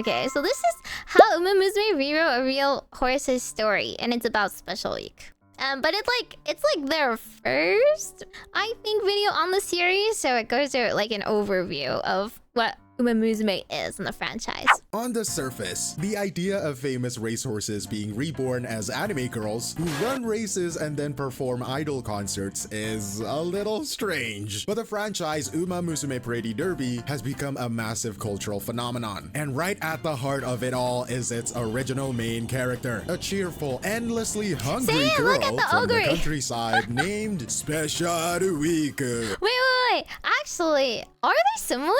Okay, so this is how Umamusume rewrote a real horse's story, and it's about Special Week. But it's like their first, I think, video on the series, so it goes through like an overview of what Umamusume is in the franchise. On the surface, the idea of famous racehorses being reborn as anime girls who run races and then perform idol concerts is a little strange. But the franchise Uma Musume Pretty Derby has become a massive cultural phenomenon. And right at the heart of it all is its original main character, a cheerful, endlessly hungry girl from the countryside named Special Week. Wait. Actually, are they similar?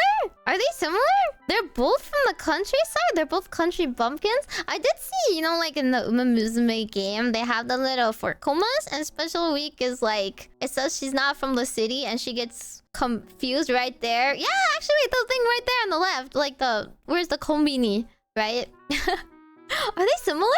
Are they similar? They're both from the countryside? They're both country bumpkins? I did see, you know, like in the Umamusume game, they have the little forkomas, and Special Week is like, it says she's not from the city and she gets confused right there. Yeah, actually, wait, the thing right there on the left, like the, where's the kombini, right? Are they similar?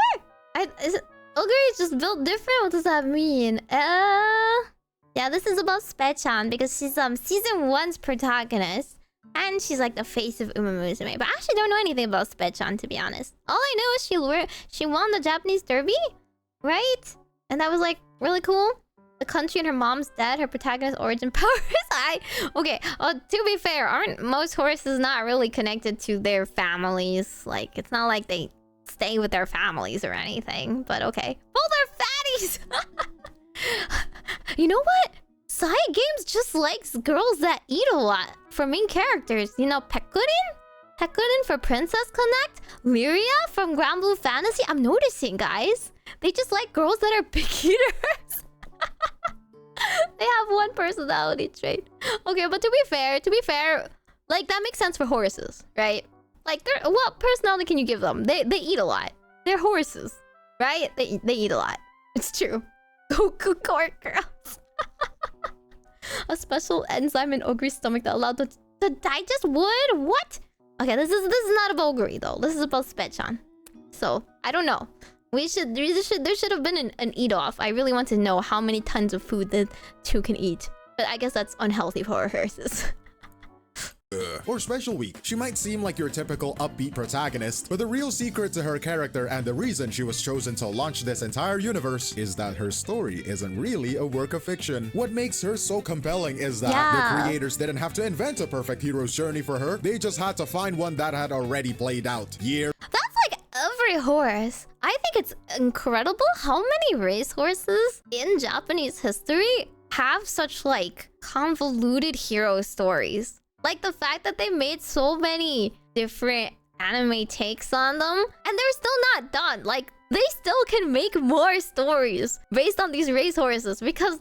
Ogre is just built different? What does that mean? Yeah, this is about Spechan because she's season 1's protagonist. And she's like the face of Umamusume. But I actually don't know anything about Spechan, to be honest. All I know is she won the Japanese derby, right? And that was like really cool. The country and her mom's dead. Her protagonist's origin powers. Okay. To be fair, aren't most horses not really connected to their families? Like, it's not like they stay with their families or anything. But okay. Both are fatties. You know what? Side Games just likes girls that eat a lot for main characters. You know, Pekurin for Princess Connect, Lyria from Grand Blue Fantasy. I'm noticing, guys. They just like girls that are big eaters. They have one personality trait. Okay, but to be fair, like that makes sense for horses, right? Like, what personality can you give them? They eat a lot. They're horses, right? They eat a lot. It's true. Goku court girls. A special enzyme in Ogre's stomach that allowed to digest wood? What? Okay, this is not about Ogre though. This is about Spechan. So, I don't know. There should have been an eat-off. I really want to know how many tons of food the two can eat. But I guess that's unhealthy for horses. Or Special Week. She might seem like your typical upbeat protagonist, but the real secret to her character and the reason she was chosen to launch this entire universe is that her story isn't really a work of fiction. What makes her so compelling is that the creators didn't have to invent a perfect hero's journey for her. They just had to find one that had already played out. That's like every horse. I think it's incredible how many racehorses in Japanese history have such like convoluted hero stories. Like the fact that they made so many different anime takes on them, and they're still not done. Like, they still can make more stories based on these racehorses because,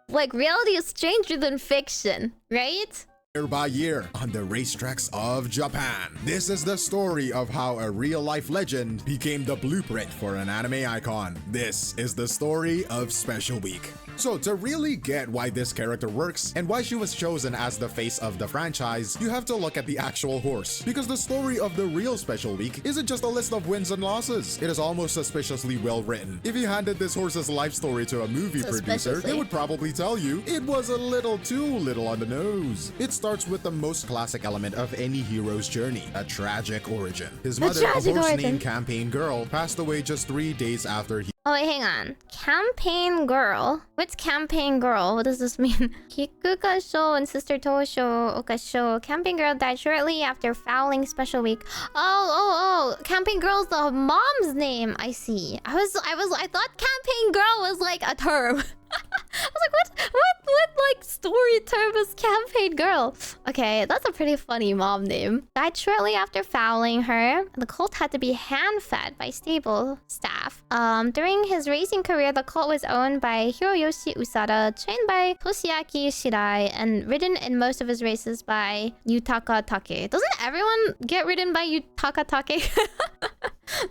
like, reality is stranger than fiction, right? Year by year on the racetracks of Japan. This is the story of how a real-life legend became the blueprint for an anime icon. This is the story of Special Week. So to really get why this character works and why she was chosen as the face of the franchise, you have to look at the actual horse. Because the story of the real Special Week isn't just a list of wins and losses. It is almost suspiciously well written. If you handed this horse's life story to a movie producer, they would probably tell you it was a little too little on the nose. It starts with the most classic element of any hero's journey, a tragic origin. His mother, a horse named Campaign Girl, passed away just 3 days after he... Oh wait, hang on. Campaign Girl? What's Campaign Girl? What does this mean? Kikuka Sho and Sister Tosho Okasho. Campaign Girl died shortly after fouling Special Week. Oh. Campaign Girl's the mom's name. I see. I thought Campaign Girl was like a term. I was like, what like story term is Campaign Girl? Okay, that's a pretty funny mom name. Died shortly after fouling her. The colt had to be hand-fed by stable staff. During his racing career, the colt was owned by Hiroyoshi Usada, trained by Toshiaki Shirai, and ridden in most of his races by Yutaka Take. Doesn't everyone get ridden by Yutaka Take?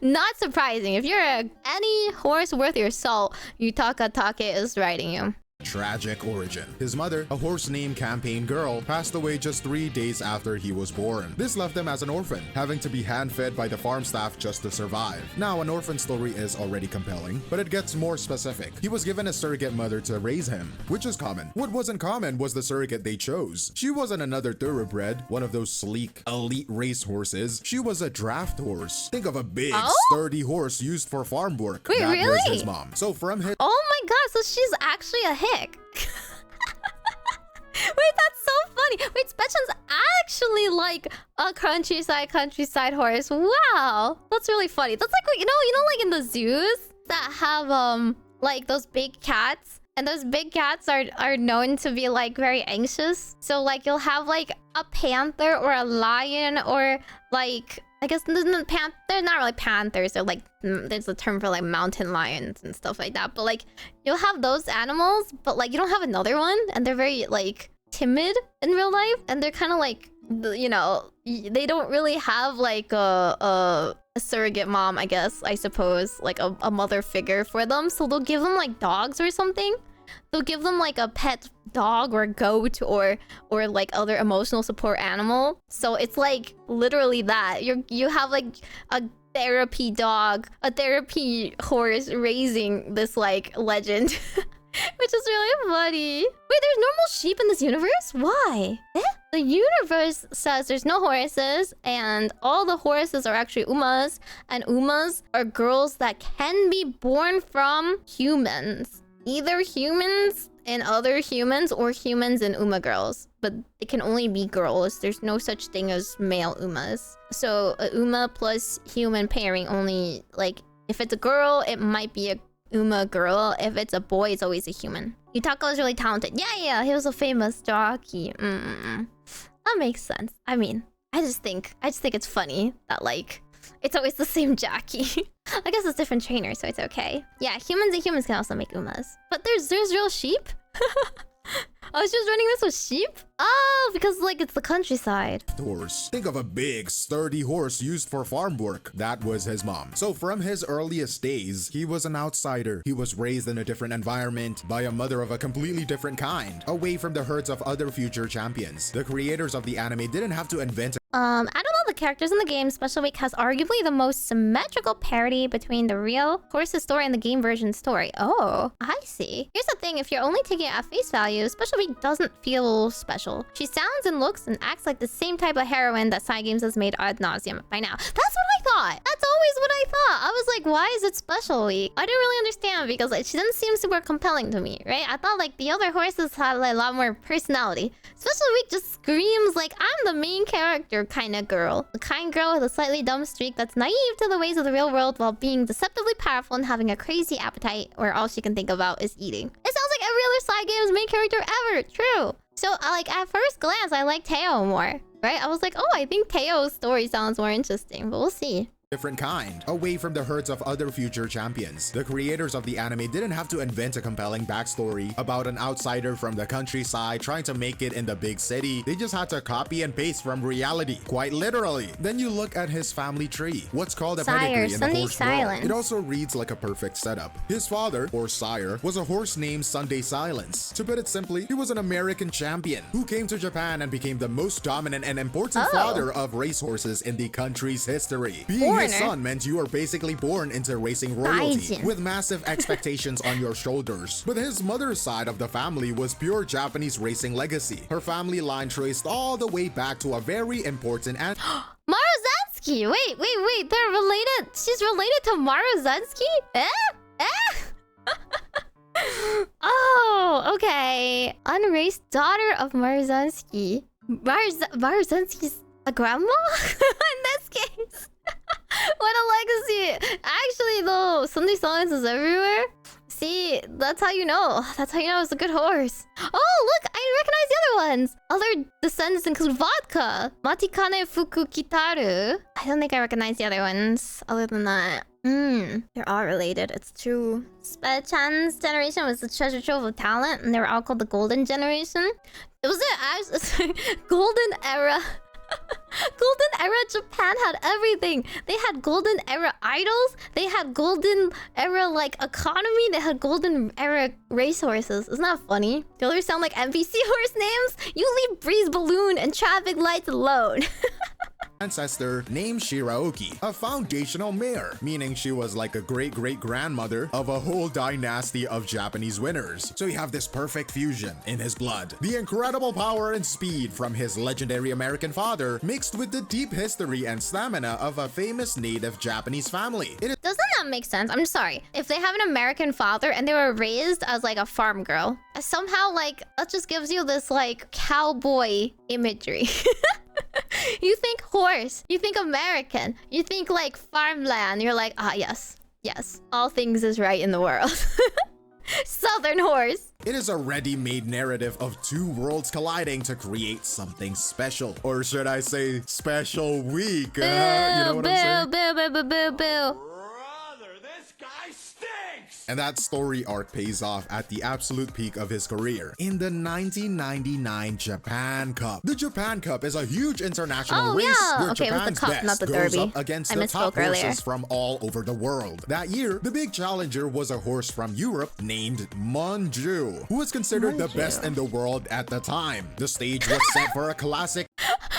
Not surprising. If you're any horse worth your salt, Yutaka Take is riding you. tragic origin. His mother, a horse named Campaign Girl, passed away just 3 days after he was born. This left him as an orphan, having to be hand-fed by the farm staff just to survive. Now, an orphan story is already compelling, but it gets more specific. He was given a surrogate mother to raise him, which is common. What wasn't common was the surrogate they chose. She wasn't another thoroughbred, one of those sleek, elite race horses. She was a draft horse. Think of a big, sturdy horse used for farm work. Wait, that really? was his mom. So from his— Oh my god, so she's actually a hick. Wait, that's so funny. Wait, Spechan's actually like a countryside horse. Wow, that's really funny. That's like, like in the zoos that have like those big cats. And those big cats are known to be like very anxious. So like you'll have like a panther or a lion or like, I guess they're not really panthers. They're like, there's a term for like mountain lions and stuff like that. But like you'll have those animals, but like you don't have another one. And they're very like timid in real life. And they're kind of like, they don't really have like a surrogate mom, I guess, I suppose, like a mother figure for them. So they'll give them like dogs or something. They'll give them like a pet dog or a goat or like other emotional support animal. So it's like literally that. You have like a therapy dog, a therapy horse raising this like legend. Which is really funny. Wait, there's normal sheep in this universe? Why? The universe says there's no horses, and all the horses are actually umas, and umas are girls that can be born from humans. Either humans and other humans, or humans and uma girls. But it can only be girls. There's no such thing as male umas. So a uma plus human pairing only, like, if it's a girl, it might be a Uma girl. If it's a boy, it's always a human. Yutaka is really talented. Yeah, he was a famous jockey. That makes sense. I mean, I just think it's funny that like it's always the same jockey. I guess it's different trainers, so it's okay. Yeah, humans and humans can also make umas. But there's real sheep? I was just running this with sheep? Oh, because like it's the countryside. Horse. Think of a big, sturdy horse used for farm work. That was his mom. So from his earliest days, he was an outsider. He was raised in a different environment by a mother of a completely different kind, away from the herds of other future champions. The creators of the anime didn't have to invent Out of all the characters in the game, Special Week has arguably the most symmetrical parity between the real horse's story and the game version story. Oh, I see. Here's the thing, if you're only taking it at face value, Special Week doesn't feel special. She sounds and looks and acts like the same type of heroine that Side Games has made ad nauseum by now. That's what I thought! That's always what I thought! I was like, why is it Special Week? I didn't really understand because like, she didn't seem super compelling to me, right? I thought like the other horses had like, a lot more personality. Special Week just screams like, I'm the main character kind of girl. A kind girl with a slightly dumb streak that's naive to the ways of the real world while being deceptively powerful and having a crazy appetite where all she can think about is eating. It sounds like every other Side Games main character ever. True. So like at first glance, I like Teo more, right? I was like, oh, I think Teo's story sounds more interesting, but we'll see. Different kind, away from the herds of other future champions. The creators of the anime didn't have to invent a compelling backstory about an outsider from the countryside trying to make it in the big city. They just had to copy and paste from reality, quite literally. Then you look at his family tree. What's called a pedigree in the horse world. It also reads like a perfect setup. His father, or sire, was a horse named Sunday Silence. To put it simply, he was an American champion who came to Japan and became the most dominant and important father of racehorses in the country's history. Being his son meant you are basically born into racing royalty with massive expectations on your shoulders. But his mother's side of the family was pure Japanese racing legacy. Her family line traced all the way back to a very important and Maruzansky! Wait, they're related. She's related to Maruzansky? Oh, okay. Unraced daughter of Maruzansky. Maruzansky's a grandma? In this case. What a legacy! Actually, though, Sunday Silence is everywhere. See, that's how you know. That's how you know it's a good horse. Oh, look! I recognize the other ones! Other descendants include Vodka, Matikane Fuku Kitaru. I don't think I recognize the other ones, other than that. They're all related, it's true. Spechan's generation was the treasure trove of talent, and they were all called the Golden Generation. Was it actually... Golden Era... Golden era Japan had everything. They had golden era idols. They had golden era like economy. They had golden era racehorses. Isn't that funny? Do others sound like NPC horse names? You leave Breeze Balloon and traffic lights alone. Ancestor named Shiraoki, a foundational mare, meaning she was like a great-great-grandmother of a whole dynasty of Japanese winners. So you have this perfect fusion in his blood. The incredible power and speed from his legendary American father mixed with the deep history and stamina of a famous native Japanese family. Doesn't that make sense? I'm sorry. If they have an American father and they were raised as like a farm girl, somehow like that just gives you this like cowboy imagery. You think horse, you think American, you think like farmland, you're like, ah, yes, all things is right in the world. Southern horse. It is a ready-made narrative of two worlds colliding to create something special. Or should I say, special week? Boo, You know what I'm saying? boo. Brother, this guy stinks! And that story arc pays off at the absolute peak of his career in the 1999 Japan Cup. The Japan Cup is a huge international race where Okay, it was the Japan's cup, best not the goes derby. up against I the misspoke top earlier. horses from all over the world. That year, the big challenger was a horse from Europe named Manju, who was considered the best in the world at the time. The stage was set for a classic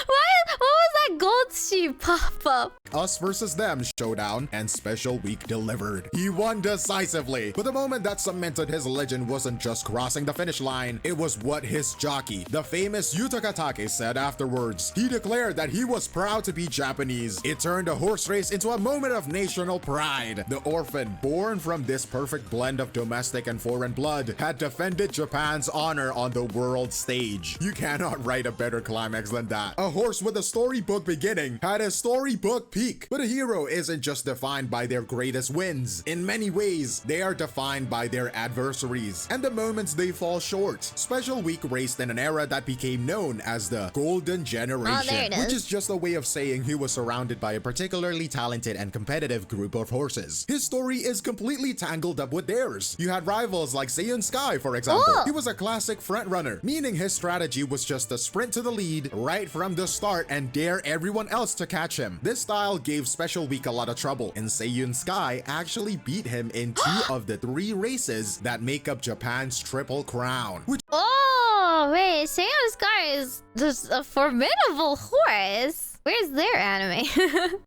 What was that gold sheep pop-up? us versus them showdown, and Special Week delivered. He won decisively, but the moment that cemented his legend wasn't just crossing the finish line, it was what his jockey, the famous Yuta Katake, said afterwards. He declared that he was proud to be Japanese. It turned a horse race into a moment of national pride. The orphan, born from this perfect blend of domestic and foreign blood, had defended Japan's honor on the world stage. You cannot write a better climax than that. A horse with a storybook beginning had a storybook peak. But a hero isn't just defined by their greatest wins. In many ways, they are defined by their adversaries and the moments they fall short. Special Week raced in an era that became known as the Golden Generation, there it is. which is just a way of saying he was surrounded by a particularly talented and competitive group of horses. His story is completely tangled up with theirs. You had rivals like Seiyun Sky, for example. Oh. He was a classic frontrunner, meaning his strategy was just to sprint to the lead right from the start and dare everyone else to catch him. This style gave Special Week a lot of trouble, and Seiyun Sky actually beat him in 2 of the 3 races that make up Japan's Triple Crown, which Oh, wait, Seiyun Sky is just a formidable horse. Where's their anime?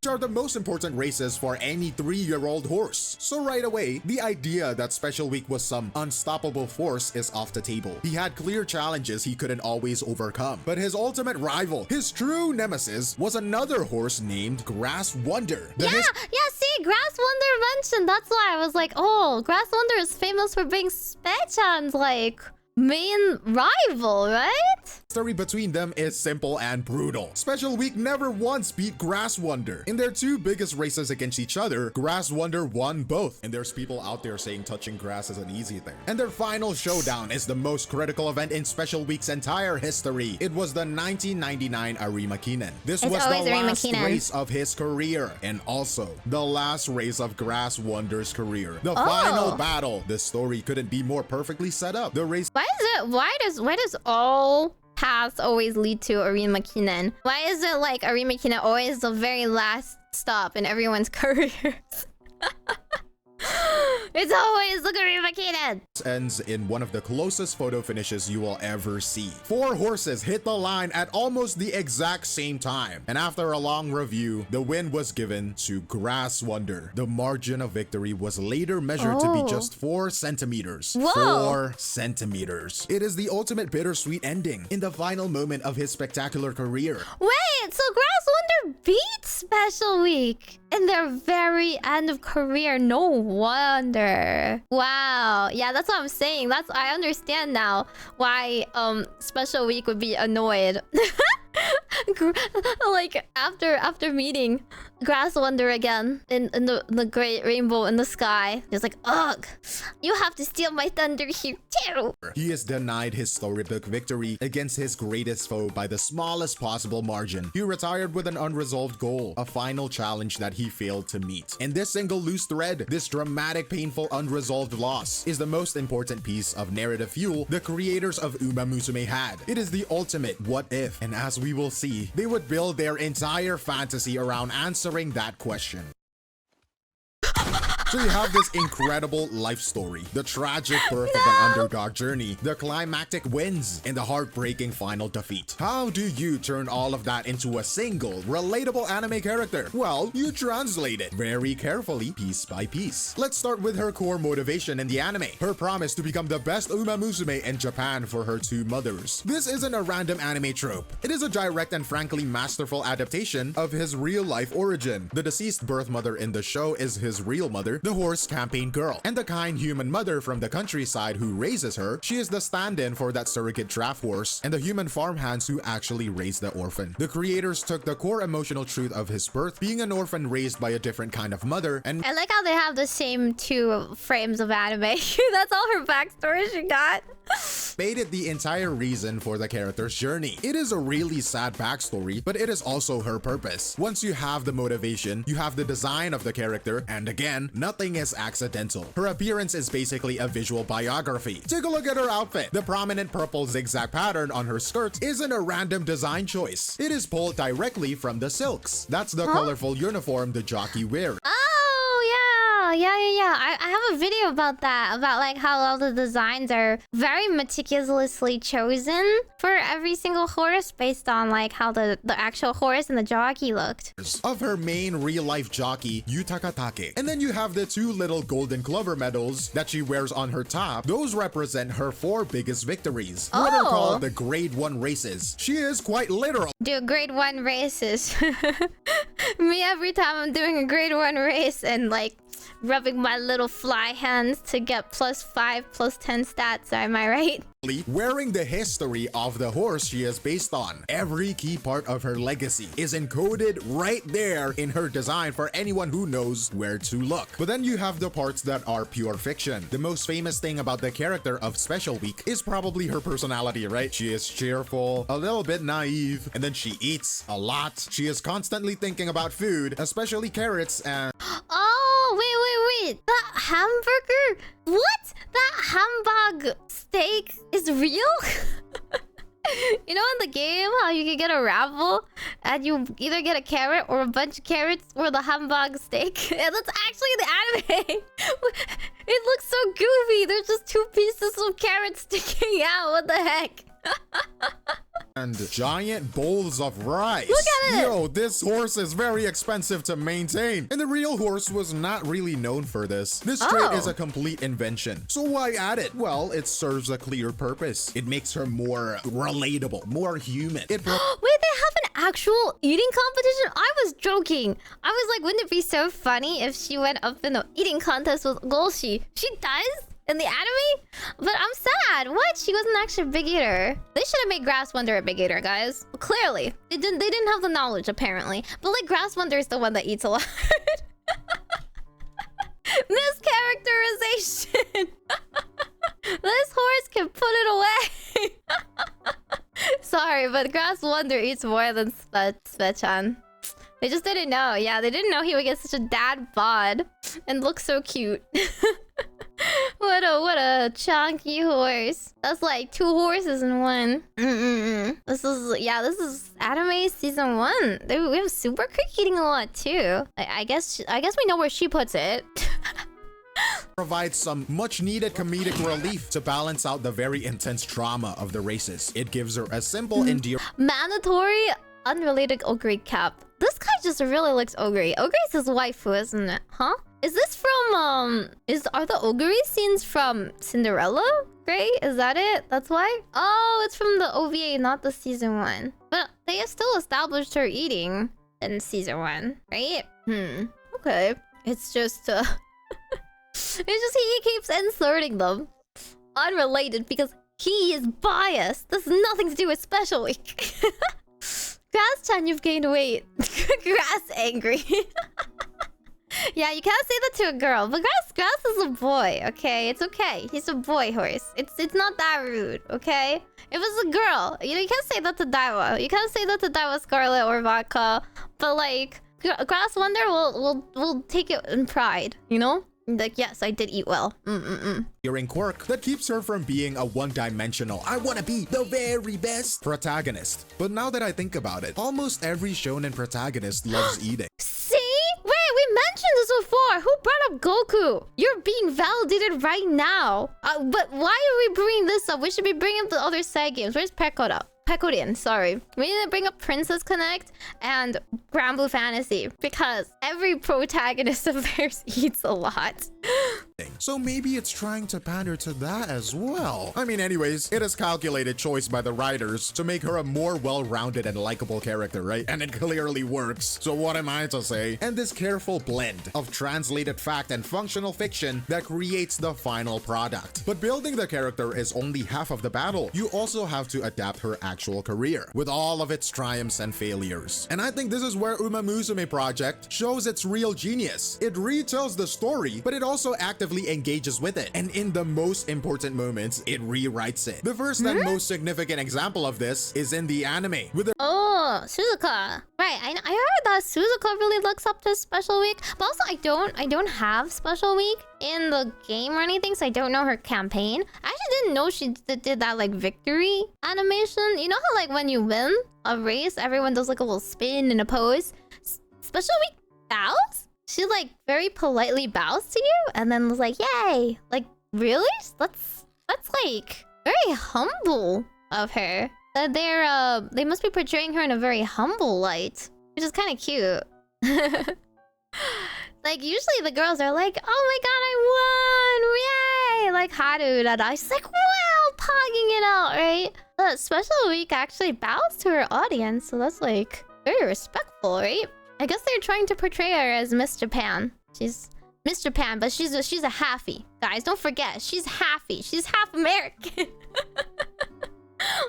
are the most important races for any 3-year-old horse. So right away, the idea that Special Week was some unstoppable force is off the table. He had clear challenges he couldn't always overcome. But his ultimate rival, his true nemesis, was another horse named Grass Wonder. Yeah, see, Grass Wonder mentioned. That's why I was like, oh, Grass Wonder is famous for being Spechan's, like, main rival, right? Story between them is simple and brutal. Special Week never once beat Grass Wonder. In their 2 biggest races against each other, Grass Wonder won both. And there's people out there saying touching grass is an easy thing. And their final showdown is the most critical event in Special Week's entire history. It was the 1999 Arima Kinen. This It's was the always Arima last Kinen. race of his career, and also the last race of Grass Wonder's career. The final battle. The story couldn't be more perfectly set up. The race Why does all paths always lead to Arima Kinen? Why is it like Arima Kinen always the very last stop in everyone's careers? It's always look Arima Kinen. ends in one of the closest photo finishes you will ever see. 4 horses hit the line at almost the exact same time, and after a long review, the win was given to Grass Wonder. The margin of victory was later measured to be just 4 centimeters. Whoa. 4 centimeters. It is the ultimate bittersweet ending in the final moment of his spectacular career. Wait, so Grass Wonder beat Special Week in their very end of career. No wonder. Wow. Yeah, that's what I'm saying. I understand now why Special Week would be annoyed. Like after meeting Grass Wonder again in the great rainbow in the sky. He's like, ugh, you have to steal my thunder here too. He is denied his storybook victory against his greatest foe by the smallest possible margin. He retired with an unresolved goal, a final challenge that he failed to meet. And this single loose thread, this dramatic, painful, unresolved loss, is the most important piece of narrative fuel the creators of Umamusume had. It is the ultimate what if, and as we will see, they would build their entire fantasy around answering that question. So you have this incredible life story, the tragic birth of an underdog journey, the climactic wins, and the heartbreaking final defeat. How do you turn all of that into a single, relatable anime character? Well, you translate it very carefully, piece by piece. Let's start with her core motivation in the anime, her promise to become the best Umamusume in Japan for her two mothers. This isn't a random anime trope. It is a direct and frankly masterful adaptation of his real-life origin. The deceased birth mother in the show is his real mother, the horse campaign girl, and the kind human mother from the countryside who raises her. She is the stand-in for that surrogate draft horse and the human farmhands who actually raised the orphan. The creators took the core emotional truth of his birth, being an orphan raised by a different kind of mother, and I like how they have the same 2 frames of anime. That's all her backstory she got. made it the entire reason for the character's journey. It is a really sad backstory, but it is also her purpose. Once you have the motivation, you have the design of the character, and again, nothing is accidental. Her appearance is basically a visual biography. Take a look at her outfit. The prominent purple zigzag pattern on her skirt isn't a random design choice. It is pulled directly from the silks. That's the colorful uniform the jockey wears. Yeah. I have a video about that, about like how all the designs are very meticulously chosen for every single horse based on like how the actual horse and the jockey looked. Of her main real-life jockey, Yutaka Take. And then you have the 2 little golden clover medals that she wears on her top. Those represent her 4 biggest victories. What are called the grade 1 races. She is quite literal. Dude, grade 1 races. Me every time I'm doing a grade 1 race and like rubbing my little fly hands to get +5, +10 stats, am I right? Wearing the history of the horse she is based on. Every key part of her legacy is encoded right there in her design for anyone who knows where to look. But then you have the parts that are pure fiction. The most famous thing about the character of Special Week is probably her personality, right? She is cheerful, a little bit naive, and then she eats a lot. She is constantly thinking about food, especially carrots and... Oh, wait. That hamburger? What? That hamburg steak is real? You know in the game how you can get a raffle and you either get a carrot or a bunch of carrots or the hamburg steak? And that's actually the anime. It looks so goofy. There's just 2 pieces of carrots sticking out. What the heck? And giant bowls of rice. Look at it! Yo, this horse is very expensive to maintain. And the real horse was not really known for this. This trait is a complete invention. So why add it? Well, it serves a clear purpose. It makes her more relatable, more human. Wait, they have an actual eating competition? I was joking. I was like, wouldn't it be so funny if she went up in the eating contest with Golshi? She does? In the anime? But I'm sad. What? She wasn't actually a big eater. They should have made Grass Wonder a big eater, guys. Clearly. They didn't have the knowledge, apparently. But like, Grass Wonder is the one that eats a lot. Mischaracterization. This horse can put it away. Sorry, but Grass Wonder eats more than Spechan. They just didn't know. Yeah, they didn't know he would get such a dad bod and look so cute. What a chunky horse. That's like 2 horses in one. This is anime season 1. We have Super Creek eating a lot too. I guess we know where she puts it. Provides some much needed comedic relief to balance out the very intense trauma of the races. It gives her a simple endearing mandatory unrelated ogre cap. This guy just really looks ogre. Ogre is his waifu, isn't it? Huh? Is this from are the ogre scenes from Cinderella? Grey? Is that it? That's why? Oh, it's from the OVA, not the season 1. But they still established her eating in season 1, right? Okay. It's just it's just he keeps inserting them. Unrelated because he is biased. This has nothing to do with Special Week. Grass-chan, you've gained weight. Grass angry. Yeah, you can't say that to a girl, but Grass is a boy, okay? It's okay. He's a boy horse. It's not that rude, okay? If it's a girl, you can't say that to Daiwa. You can't say that to Daiwa Scarlet or Vodka. But like, Grass Wonder will take it in pride, you know? Like, yes, I did eat well. Hearing quirk that keeps her from being a one-dimensional I wanna be the very best protagonist. But now that I think about it, almost every shonen protagonist loves eating. See? Wait, we mentioned this before. Who brought up Goku? You're being validated right now. But why are we bringing this up? We should be bringing up the other side games. Where's Pekoda? Pekodin, sorry. We need to bring up Princess Connect and Grand Blue Fantasy because every protagonist of theirs eats a lot. So maybe it's trying to pander to that as well. I mean, anyways, it is calculated choice by the writers to make her a more well-rounded and likable character, right? And it clearly works. So what am I to say? And this careful blend of translated fact and functional fiction that creates the final product. But building the character is only half of the battle. You also have to adapt her actual career with all of its triumphs and failures. And I think this is where Umamusume project shows its real genius. It retells the story, but it also actively engages with it. And in the most important moments, it rewrites it. The first and most significant example of this is in the anime with the Suzuka. Right, I heard that Suzuka really looks up to Special Week. But also, I don't have Special Week in the game or anything, so I don't know her campaign. I actually didn't know she did that like victory animation. You know how like when you win a race, everyone does like a little spin and a pose. Special Week bows? She like very politely bows to you and then was like, yay. Like, really? That's like very humble of her. They must be portraying her in a very humble light, which is kind of cute. Like, usually the girls are like, oh my god, I won! Yay! Like, Haru, Dada. She's like, wow, pogging it out, right? But Special Week actually bows to her audience, so that's like very respectful, right? I guess they're trying to portray her as Miss Japan. She's Miss Japan, but she's a halfie. Guys, don't forget, she's halfie. She's half American.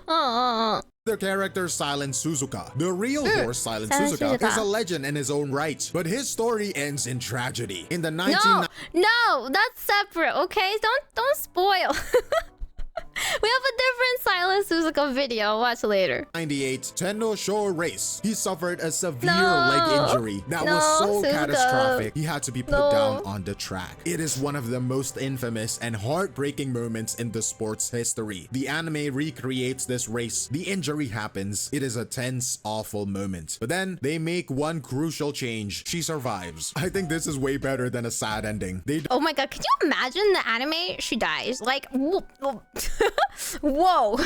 Oh. Their character Silent Suzuka. The real horse Silent Suzuka is a legend in his own right, but his story ends in tragedy. In the 1990s, No, that's separate, okay? Don't spoil. We have a different Silent Suzuka video. Watch later. 98 Tenno Show race. He suffered a severe leg injury that was so Suzuka. catastrophic he had to be put down on the track. It is one of the most infamous and heartbreaking moments in the sport's history. The anime recreates this race. The injury happens. It is a tense, awful moment. But then they make one crucial change. She survives. I think this is way better than a sad ending. Oh my god, could you imagine the anime? She dies. Like, whoa. Whoa.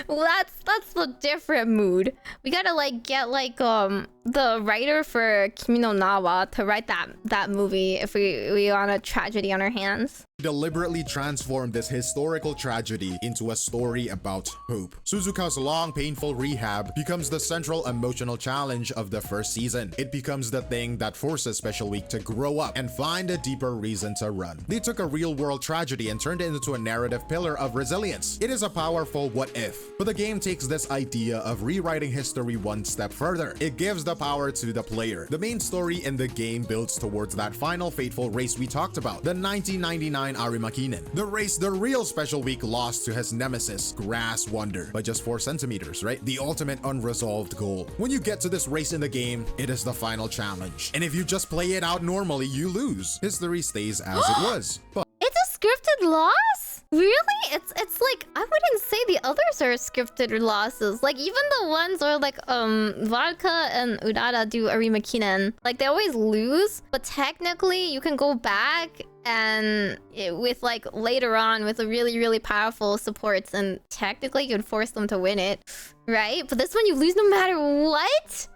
Well, that's a different mood. We gotta like get like the writer for Kimi no Na wa to write that movie if we want a tragedy on our hands. Deliberately transformed this historical tragedy into a story about hope. Suzuka's long, painful rehab becomes the central emotional challenge of the first season. It becomes the thing that forces Special Week to grow up and find a deeper reason to run. They took a real-world tragedy and turned it into a narrative pillar of resilience. It is a powerful what if, but the game takes this idea of rewriting history one step further. It gives the power to the player. The main story in the game builds towards that final fateful race we talked about, the 1999 Arimakinen. The race the real Special Week lost to his nemesis, Grass Wonder, by just 4 centimeters, right? The ultimate unresolved goal. When you get to this race in the game, it is the final challenge. And if you just play it out normally, you lose. History stays as it was. But It's a scripted loss? Really? It's like, I wouldn't say the others are scripted losses. Like, even the ones where like Vodka and Urara do Arimakinen, like they always lose, but technically you can go back and with like later on with a really powerful supports, and technically you could force them to win it, right? But this one you lose no matter what?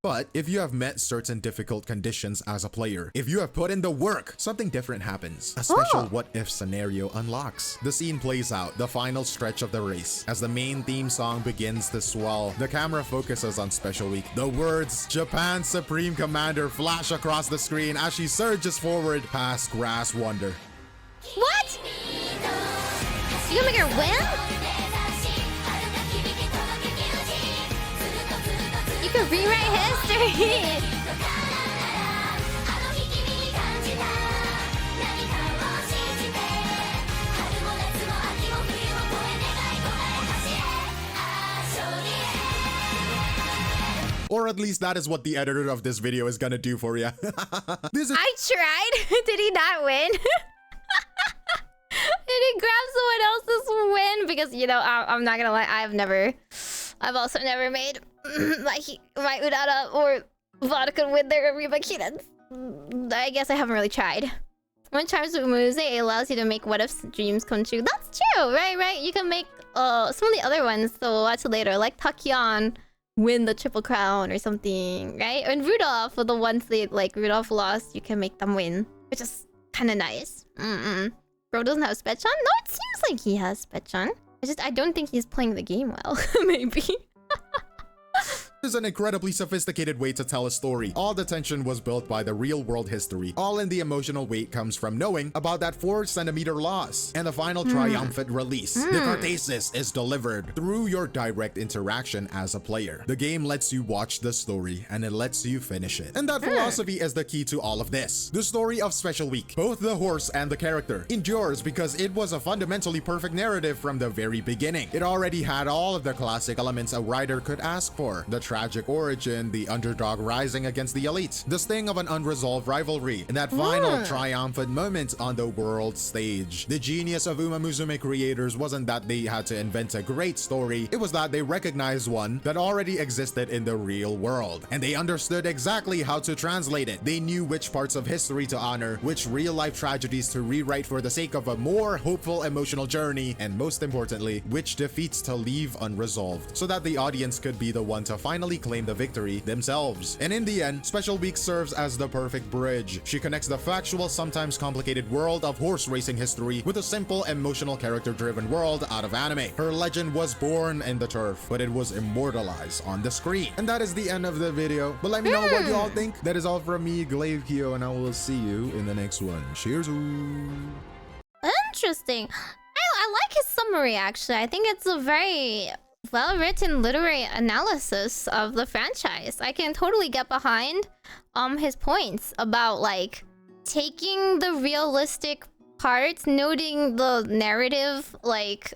But if you have met certain difficult conditions as a player, if you have put in the work, something different happens. A special what-if scenario unlocks. The scene plays out, the final stretch of the race. As the main theme song begins to swell, the camera focuses on Special Week. The words, Japan's Supreme Commander, flash across the screen as she surges forward past Grass Wonder. What? You gonna make her win? could rewrite history. Or at least that is what the editor of this video is gonna do for you. I tried. Did he not win? Did he grab someone else's win? Because, you know, I'm not gonna lie, I've also never made my Urara or vodka with their Ribakirans. I guess I haven't really tried. When Charms with Muse, it allows you to make what if dreams come true. That's true, right? You can make some of the other ones, so we'll watch it later, like Takyan win the Triple Crown or something, right? And Rudolph, for the ones that like Rudolph lost, you can make them win, which is kind of nice. Bro doesn't have Spetchon? No, it seems like he has Spetchon. I don't think he's playing the game well. Maybe. Is an incredibly sophisticated way to tell a story. All the tension was built by the real-world history. All in the emotional weight comes from knowing about that 4-centimeter loss. And the final triumphant release. The Cartasis is delivered through your direct interaction as a player. The game lets you watch the story and it lets you finish it. And that philosophy is the key to all of this. The story of Special Week, both the horse and the character, endures because it was a fundamentally perfect narrative from the very beginning. It already had all of the classic elements a writer could ask for. The tragic origin, the underdog rising against the elite, the sting of an unresolved rivalry, and that final triumphant moment on the world stage. The genius of Umamusume creators wasn't that they had to invent a great story, it was that they recognized one that already existed in the real world, and they understood exactly how to translate it. They knew which parts of history to honor, which real-life tragedies to rewrite for the sake of a more hopeful emotional journey, and most importantly, which defeats to leave unresolved, so that the audience could be the one to finally claim the victory themselves. And in the end, Special Week serves as the perfect bridge. She connects the factual, sometimes complicated world of horse racing history with a simple, emotional, character-driven world out of anime. Her legend was born in the turf, but it was immortalized on the screen. And that is the end of the video. But let me know what you all think. That is all from me, Glavekio, and I will see you in the next one. Cheers! Interesting. I like his summary, actually. I think it's a very well-written literary analysis of the franchise. I can totally get behind his points about like taking the realistic parts, noting the narrative like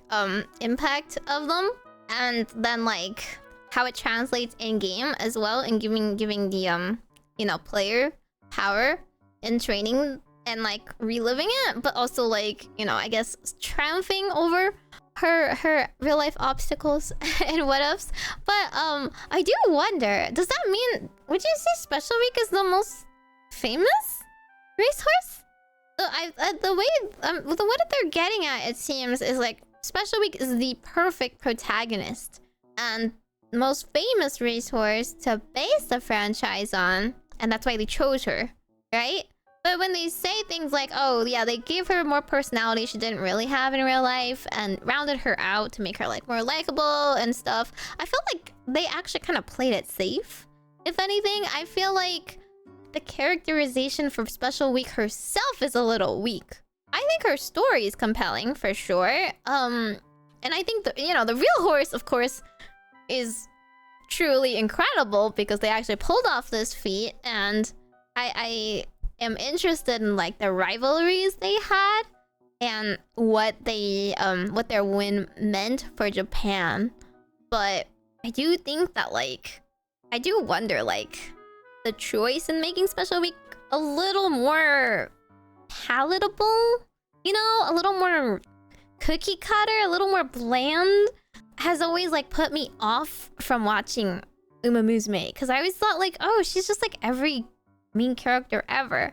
impact of them, and then like how it translates in game as well, and giving the you know, player power in training and like reliving it, but also like, you know, I guess triumphing over her real life obstacles and what ifs. But I do wonder, does that mean, would you say Special Week is the most famous racehorse? The way that they're getting at, it seems, is like Special Week is the perfect protagonist and most famous racehorse to base the franchise on, and that's why they chose her, right? But when they say things like, oh yeah, they gave her more personality she didn't really have in real life and rounded her out to make her like more likable and stuff, I feel like they actually kind of played it safe. If anything, I feel like the characterization for Special Week herself is a little weak. I think her story is compelling for sure. And I think the, you know, the real horse, of course, is truly incredible because they actually pulled off this feat, and I am interested in like the rivalries they had and what their win meant for Japan. But I do think that like, I do wonder like the choice in making Special Week a little more palatable, you know, a little more cookie cutter, a little more bland, has always like put me off from watching Umamusume, because I always thought like, oh, she's just like every main character ever.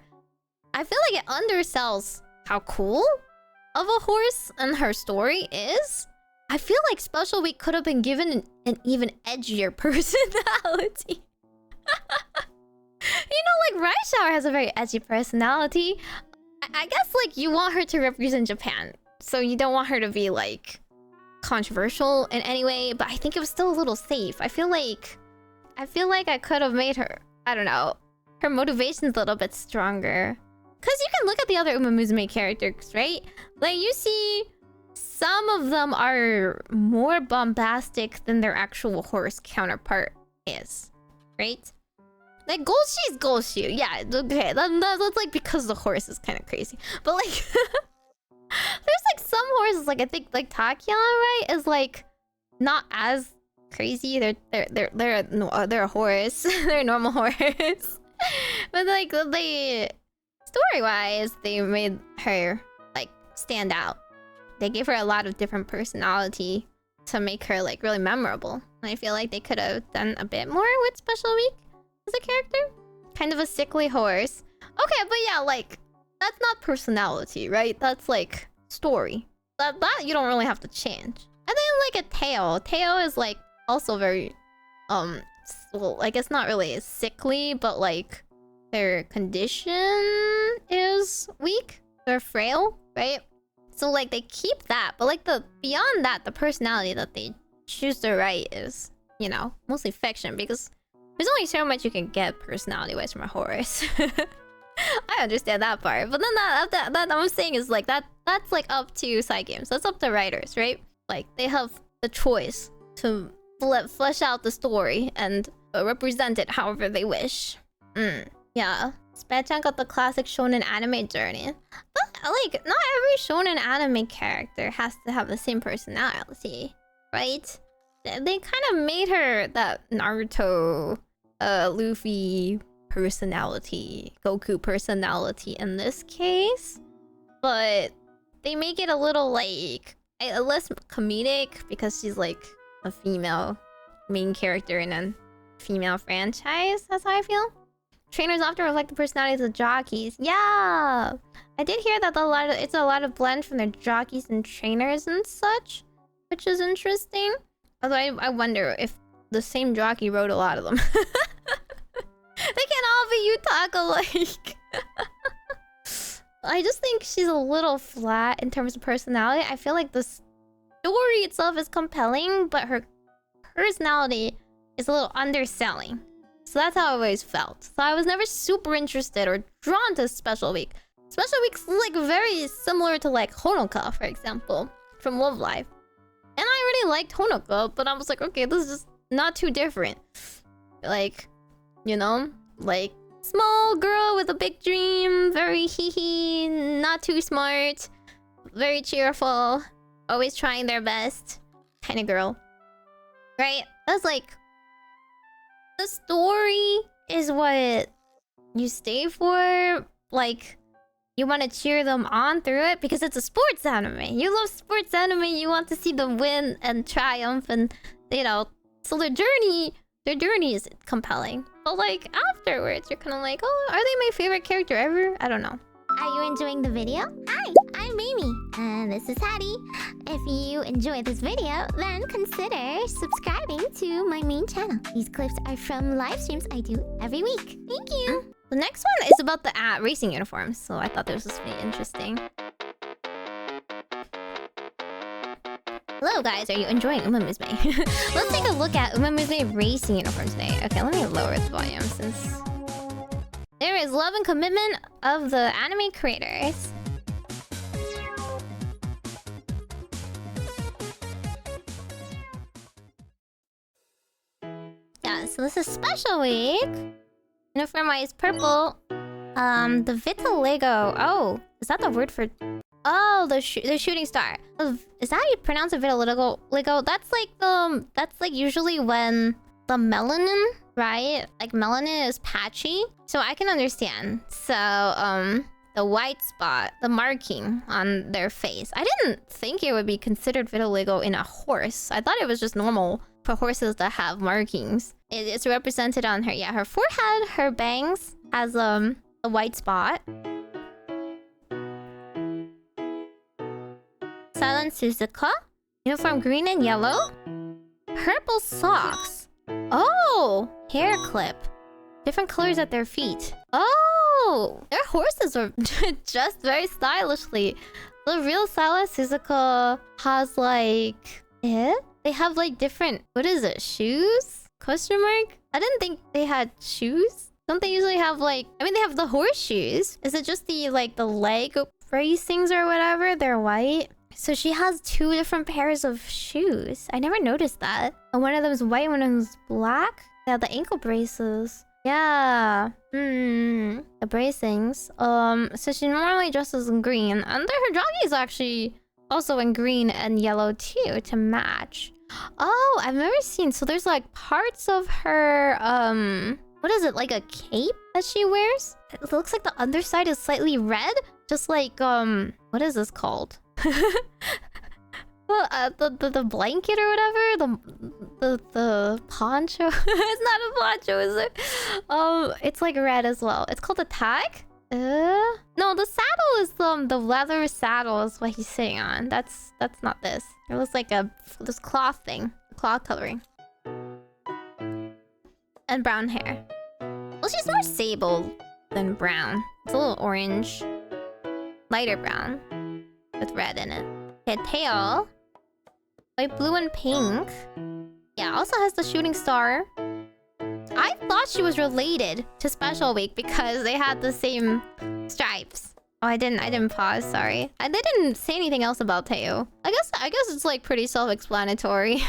I feel like it undersells how cool of a horse and her story is. I feel like Special Week could have been given an even edgier personality. You know, like Raishower has a very edgy personality. I guess like you want her to represent Japan, so you don't want her to be like controversial in any way, but I think it was still a little safe. I feel like I could have made her, I don't know, her motivation's a little bit stronger. Because you can look at the other Umamusume characters, right? Like, you see some of them are more bombastic than their actual horse counterpart is. right? Like Golshi's Golshi. Yeah, okay. That's like because the horse is kind of crazy. But like there's like some horses, like I think like Takion, right, is like not as crazy. They're a horse. They're a normal horse. But like they story-wise, they made her like stand out. They gave her a lot of different personality to make her like really memorable. And I feel like they could have done a bit more with Special Week as a character. Kind of a sickly horse. Okay, but yeah, like that's not personality, right? That's like story. That you don't really have to change. And then like a tail. Tail is like also very well, like it's not really sickly, but like their condition is weak. They're frail, right? So like they keep that, but like the beyond that, the personality that they choose to write is, you know, mostly fiction because there's only so much you can get personality-wise from a horse. I understand that part, but then that I'm saying is like that's like up to side games. That's up to writers, right? Like they have the choice to flesh out the story and represent it however they wish. Yeah. Sped-chan got the classic shonen anime journey. But, like, not every shonen anime character has to have the same personality, right? They kind of made her that Naruto, Luffy personality, Goku personality in this case. But they make it a little, like, less comedic because she's, like, a female main character in a female franchise. That's how I feel. Trainers often reflect the personalities of jockeys. Yeah, I did hear that it's a lot of blend from their jockeys and trainers and such, which is interesting. Although I wonder if the same jockey wrote a lot of them. They can't all be Yutaka-like. I just think she's a little flat in terms of personality. I feel like the story itself is compelling, but her personality is a little underselling. So that's how I always felt. So I was never super interested or drawn to Special Week. Special Week's like very similar to like Honoka, for example, from Love Live. And I really liked Honoka, but I was like, okay, this is just not too different. Like, you know, like small girl with a big dream, very hee-hee, not too smart, very cheerful, always trying their best kind of girl. Right? That's like... The story is what you stay for. Like, you want to cheer them on through it because it's a sports anime. You love sports anime. You want to see them win and triumph, and you know. So their journey is compelling. But like afterwards, you're kind of like, oh, are they my favorite character ever? I don't know. Are you enjoying the video? Hi, I'm Meimi, and this is Hattie. If you enjoyed this video, then consider subscribing to my main channel. These clips are from live streams I do every week. Thank you! The next one is about the racing uniforms, so I thought this was really interesting. Hello guys, are you enjoying Umamusume? Let's take a look at Umamusume racing uniforms today. Okay, let me lower the volume since... There is love and commitment of the anime creators. Yeah, so this is Special Week. Uniform is purple. The vitiligo. Oh, is that the word for... Oh, the shooting star. Is that how you pronounce a vitiligo? That's like usually when the melanin, right? Like melanin is patchy. So I can understand. So, the white spot, the marking on their face. I didn't think it would be considered vitiligo in a horse. I thought it was just normal for horses that have markings. It's represented on her. Yeah, her forehead, her bangs has a white spot. Silent Suzuka. Uniform green and yellow. Purple socks. Oh, hair clip. Different colors at their feet. Oh, their horses are dressed very stylishly. The real Silent Suzuka has like... They have like different... What is it? Shoes? Question mark? I didn't think they had shoes. Don't they usually have like... I mean, they have the horseshoes. Is it just the like the leg bracings or whatever? They're white. So she has two different pairs of shoes. I never noticed that. And one of them is white, one of them is black. Yeah, the ankle braces. Yeah. The bracings. So she normally dresses in green, and her jockey is actually also in green and yellow too to match. Oh, I've never seen. So there's like parts of her what is it, like a cape that she wears? It looks like the underside is slightly red, just like what is this called? The blanket or whatever, the poncho. It's not a poncho, is it? It's like red as well. It's called a tag. No, the saddle is the leather saddle is what he's sitting on. That's not this. It looks like this cloth thing, cloth coloring, and brown hair. Well, she's more sable than brown. It's a little orange, lighter brown with red in it. Okay, tail. White, blue, and pink. Yeah, also has the shooting star. I thought she was related to Special Week because they had the same stripes. Oh, I didn't pause, sorry. They didn't say anything else about Teo. I guess it's like pretty self-explanatory.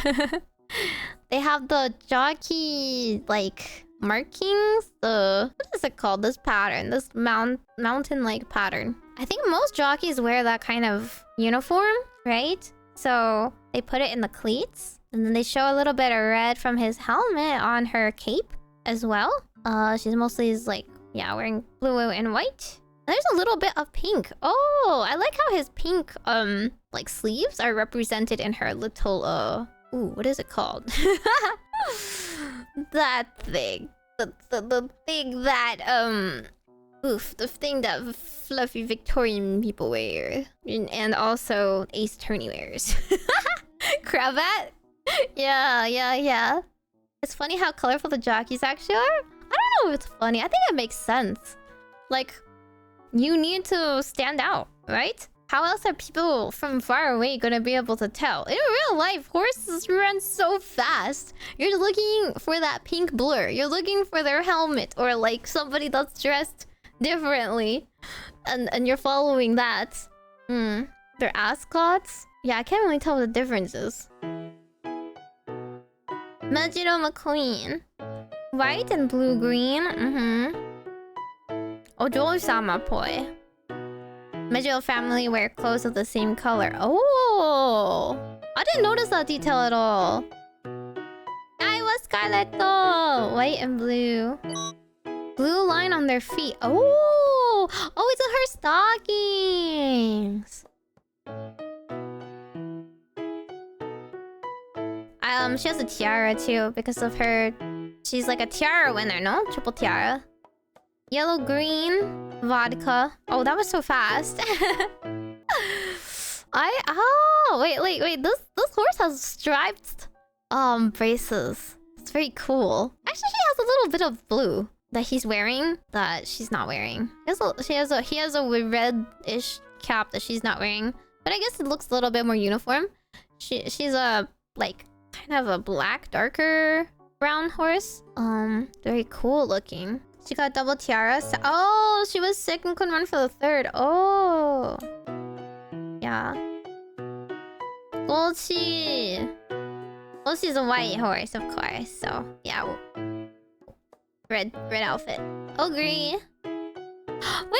They have the jockey like markings. What is it called? This pattern, this mountain-like pattern. I think most jockeys wear that kind of uniform, right? So they put it in the cleats, and then they show a little bit of red from his helmet on her cape as well. She's mostly like, yeah, wearing blue and white. There's a little bit of pink. Oh, I like how his pink like sleeves are represented in her little ooh, what is it called? That thing. The thing that oof, the thing that fluffy Victorian people wear. And also Ace Attorney wears. Cravat? Yeah. It's funny how colorful the jockeys actually are. I don't know if it's funny. I think it makes sense. Like, you need to stand out, right? How else are people from far away gonna be able to tell? In real life, horses run so fast. You're looking for that pink blur. You're looking for their helmet or like somebody that's dressed differently. And you're following that. They're ascots? Yeah, I can't really tell what the difference is. Majiro McQueen. White and blue-green. Ojo-sama poi. Majiro family wear clothes of the same color. Oh! I didn't notice that detail at all. I was Scarletto! White and blue. Blue line on their feet. Oh! Oh, it's her stockings! She has a tiara too because of her... She's like a tiara winner, no? Triple tiara. Yellow, green, vodka. Oh, that was so fast. Oh, wait. This horse has striped braces. It's very cool. Actually, he has a little bit of blue that he's wearing that she's not wearing. He has a red-ish cap that she's not wearing. But I guess it looks a little bit more uniform. She's a like kind of a black, darker brown horse. Very cool looking. She got double tiara. Oh, she was sick and couldn't run for the third. Oh. Yeah. Golchi. Golchi's a white horse, of course. So, yeah. Red outfit. Ogre. Wait,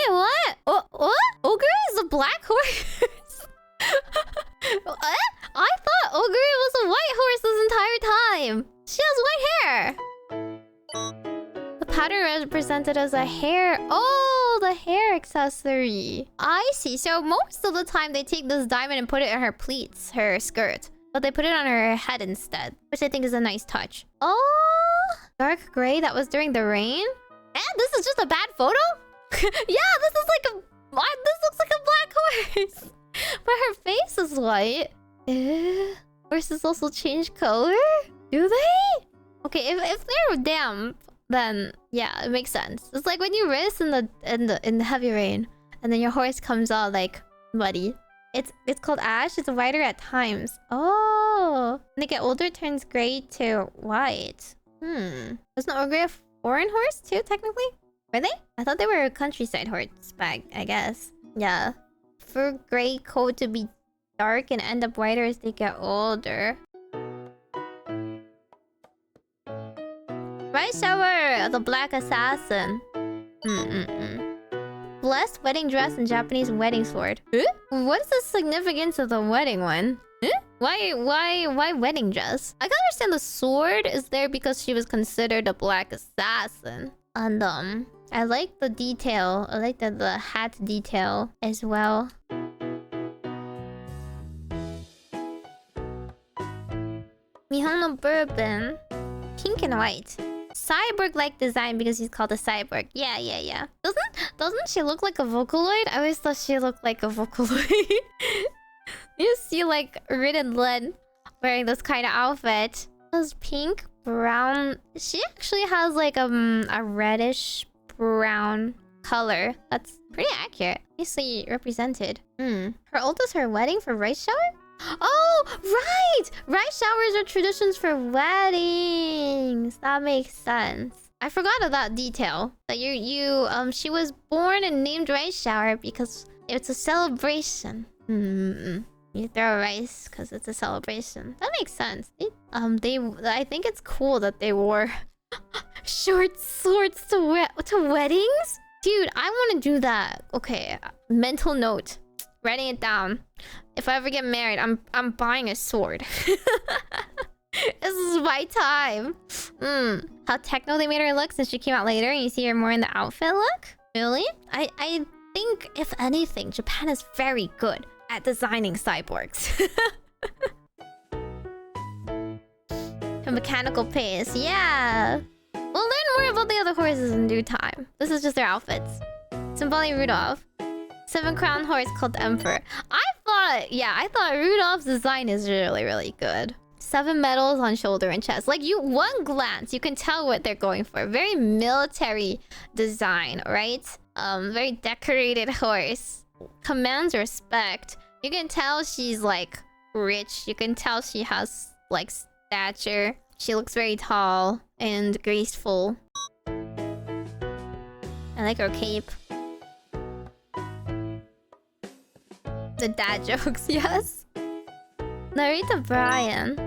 what? What? Ogre is a black horse? What? I thought Ogre was a white horse this entire time. She has white hair. The pattern represented as a hair. Oh, the hair accessory. I see. So most of the time they take this diamond and put it in her pleats, her skirt. But they put it on her head instead, which I think is a nice touch. Oh, dark gray. That was during the rain. And this is just a bad photo? Yeah, this looks like a black horse. But her face is white. Horses also change color? Do they? Okay, if they're damp, then yeah, it makes sense. It's like when you race in the heavy rain, and then your horse comes out like muddy. It's called ash. It's whiter at times. Oh, when they get older, it turns gray to white. Wasn't Ogre a foreign horse too? Technically, were they? I thought they were a countryside horse back. I guess. Yeah, fur gray coat to be dark and end up whiter as they get older. Rice Shower, the Black Assassin. Blessed wedding dress and Japanese wedding sword. Huh? What's the significance of the wedding one? Huh? Why wedding dress? I can understand the sword is there because she was considered a black assassin. And I like the detail. I like the hat detail as well. Mihono bourbon, pink and white. Cyborg-like design because he's called a cyborg. Yeah. Doesn't she look like a Vocaloid? I always thought she looked like a Vocaloid. You see like Ridden Len wearing this kind of outfit. This pink, brown. She actually has like a reddish brown color. That's pretty accurate. Nicely represented. Her ult is her wedding for rice shower? Oh, right! Rice showers are traditions for weddings. That makes sense. I forgot of that detail. That she was born and named Rice Shower because it's a celebration. You throw rice because it's a celebration. That makes sense. I think it's cool that they wore short swords to weddings. Dude, I want to do that. Okay, mental note. Writing it down. If I ever get married, I'm buying a sword. This is my time. How techno they made her look since she came out later and you see her more in the outfit look? Really? I think, if anything, Japan is very good at designing cyborgs. A mechanical pace, yeah. We'll learn more about the other horses in due time. This is just their outfits. Symbolic Rudolph. 7-crown horse called Emperor. I thought Rudolph's design is really good. 7 medals on shoulder and chest. Like, one glance, you can tell what they're going for. Very military design, right? Very decorated horse. Commands respect. You can tell she's, like, rich. You can tell she has, like, stature. She looks very tall and graceful. I like her cape. The dad jokes, yes. Narita Bryan.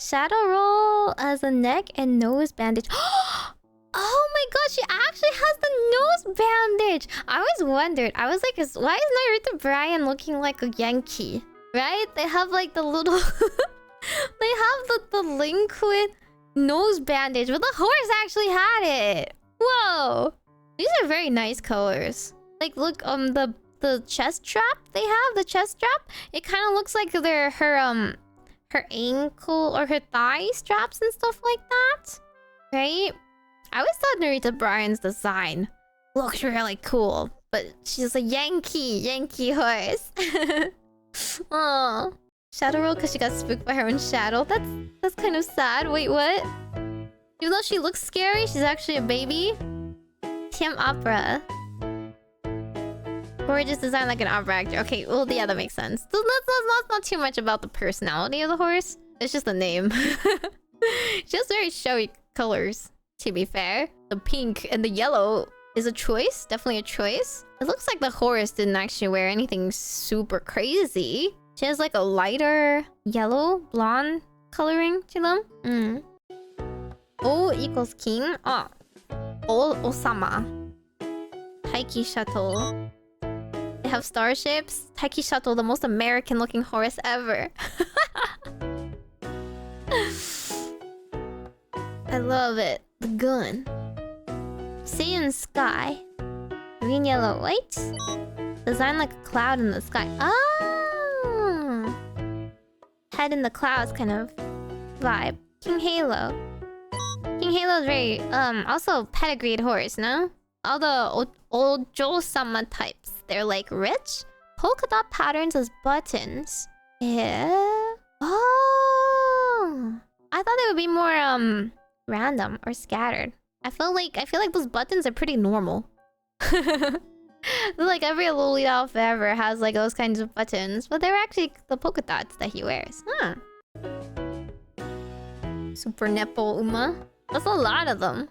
Shadow roll as a neck and nose bandage. Oh my god, she actually has the nose bandage. I always wondered. I was like, why is Narita Bryan looking like a Yankee? Right? They have like the little... they have the liquid nose bandage, but the horse actually had it. Whoa. These are very nice colors. Like, look, the chest strap they have, the chest strap, it kind of looks like her ankle or her thigh straps and stuff like that, right? I always thought Narita Bryan's design looked really cool, but she's a Yankee horse. Oh, shadow roll because she got spooked by her own shadow. That's kind of sad. Wait, what? Even though she looks scary, she's actually a baby. Team Opera. Gorgeous design like an opera actor. Okay, well, yeah, that makes sense. So that's not too much about the personality of the horse. It's just the name. Just very showy colors, to be fair. The pink and the yellow is a choice. Definitely a choice. It looks like the horse didn't actually wear anything super crazy. She has like a lighter yellow, blonde coloring to them. O equals king. Osama. Taiki Shuttle. They have starships. Taiki Shuttle, the most American looking horse ever. I love it. The gun. Saiyan Sky. Green, yellow, white. Designed like a cloud in the sky. Ah! Head in the clouds kind of vibe. King Halo. King Halo is very, also pedigreed horse, no? All the Ojo-sama types. They're like rich. Polka dot patterns as buttons. Yeah. Oh. I thought they would be more random or scattered. I feel like those buttons are pretty normal. Like every Lolita outfit ever has like those kinds of buttons, but they're actually the polka dots that he wears. Huh. Super nipple Uma. That's a lot of them.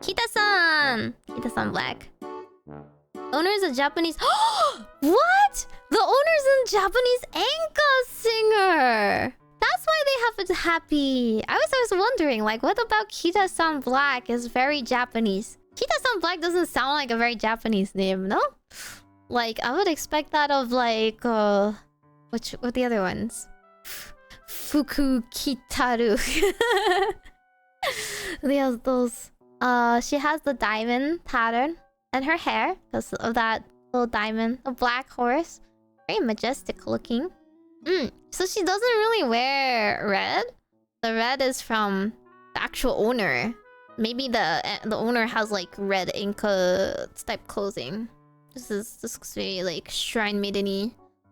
Kita-san! Kita-san Black. Owner is a Japanese... What? The owner's a Japanese enka singer! That's why they have it happy. I was wondering, like, what about Kita-san Black is very Japanese? Kita-san Black doesn't sound like a very Japanese name, no? Like, I would expect that of, like, what are the other ones? Fuku Kitaru. There's those. She has the diamond pattern in her hair because of that little diamond. A black horse. Very majestic looking. So she doesn't really wear red. The red is from the actual owner. Maybe the owner has like red Inca type clothing. This looks very like shrine maiden-y.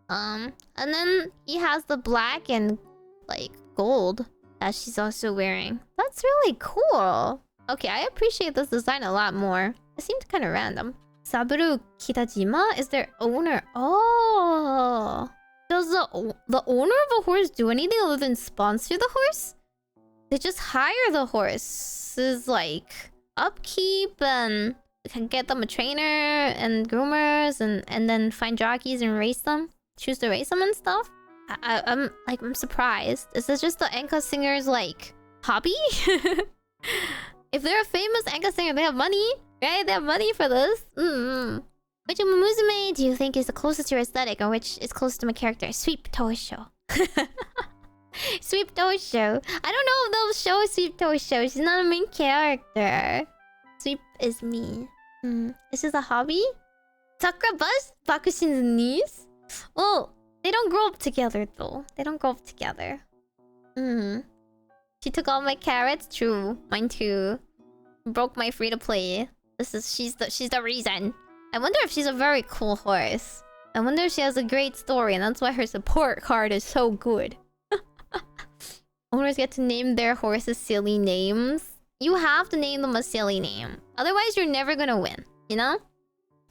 And then he has the black and like gold that she's also wearing. That's really cool. Okay, I appreciate this design a lot more. It seemed kind of random. Saburo Kitajima is their owner. Oh. Does the owner of a horse do anything other than sponsor the horse? They just hire the horse's like upkeep and can get them a trainer and groomers and then find jockeys and race them. Choose to race them and stuff. I'm surprised. Is this just the enka singer's like hobby? If they're a famous enka singer, they have money, right? They have money for this. Which Umamusume do you think is the closest to your aesthetic, or which is closest to my character? Sweep Tosho. Sweep Tosho. I don't know if they'll show Sweep Tosho. She's not a main character. Sweep is me. Is this a hobby? Sakura Bus? Bakushin's niece? Well, they don't grow up together though. They don't grow up together. She took all my carrots. True, mine too. Broke my free to play. She's the reason. I wonder if she's a very cool horse. I wonder if she has a great story, and that's why her support card is so good. Owners get to name their horses silly names. You have to name them a silly name. Otherwise, you're never gonna win. You know?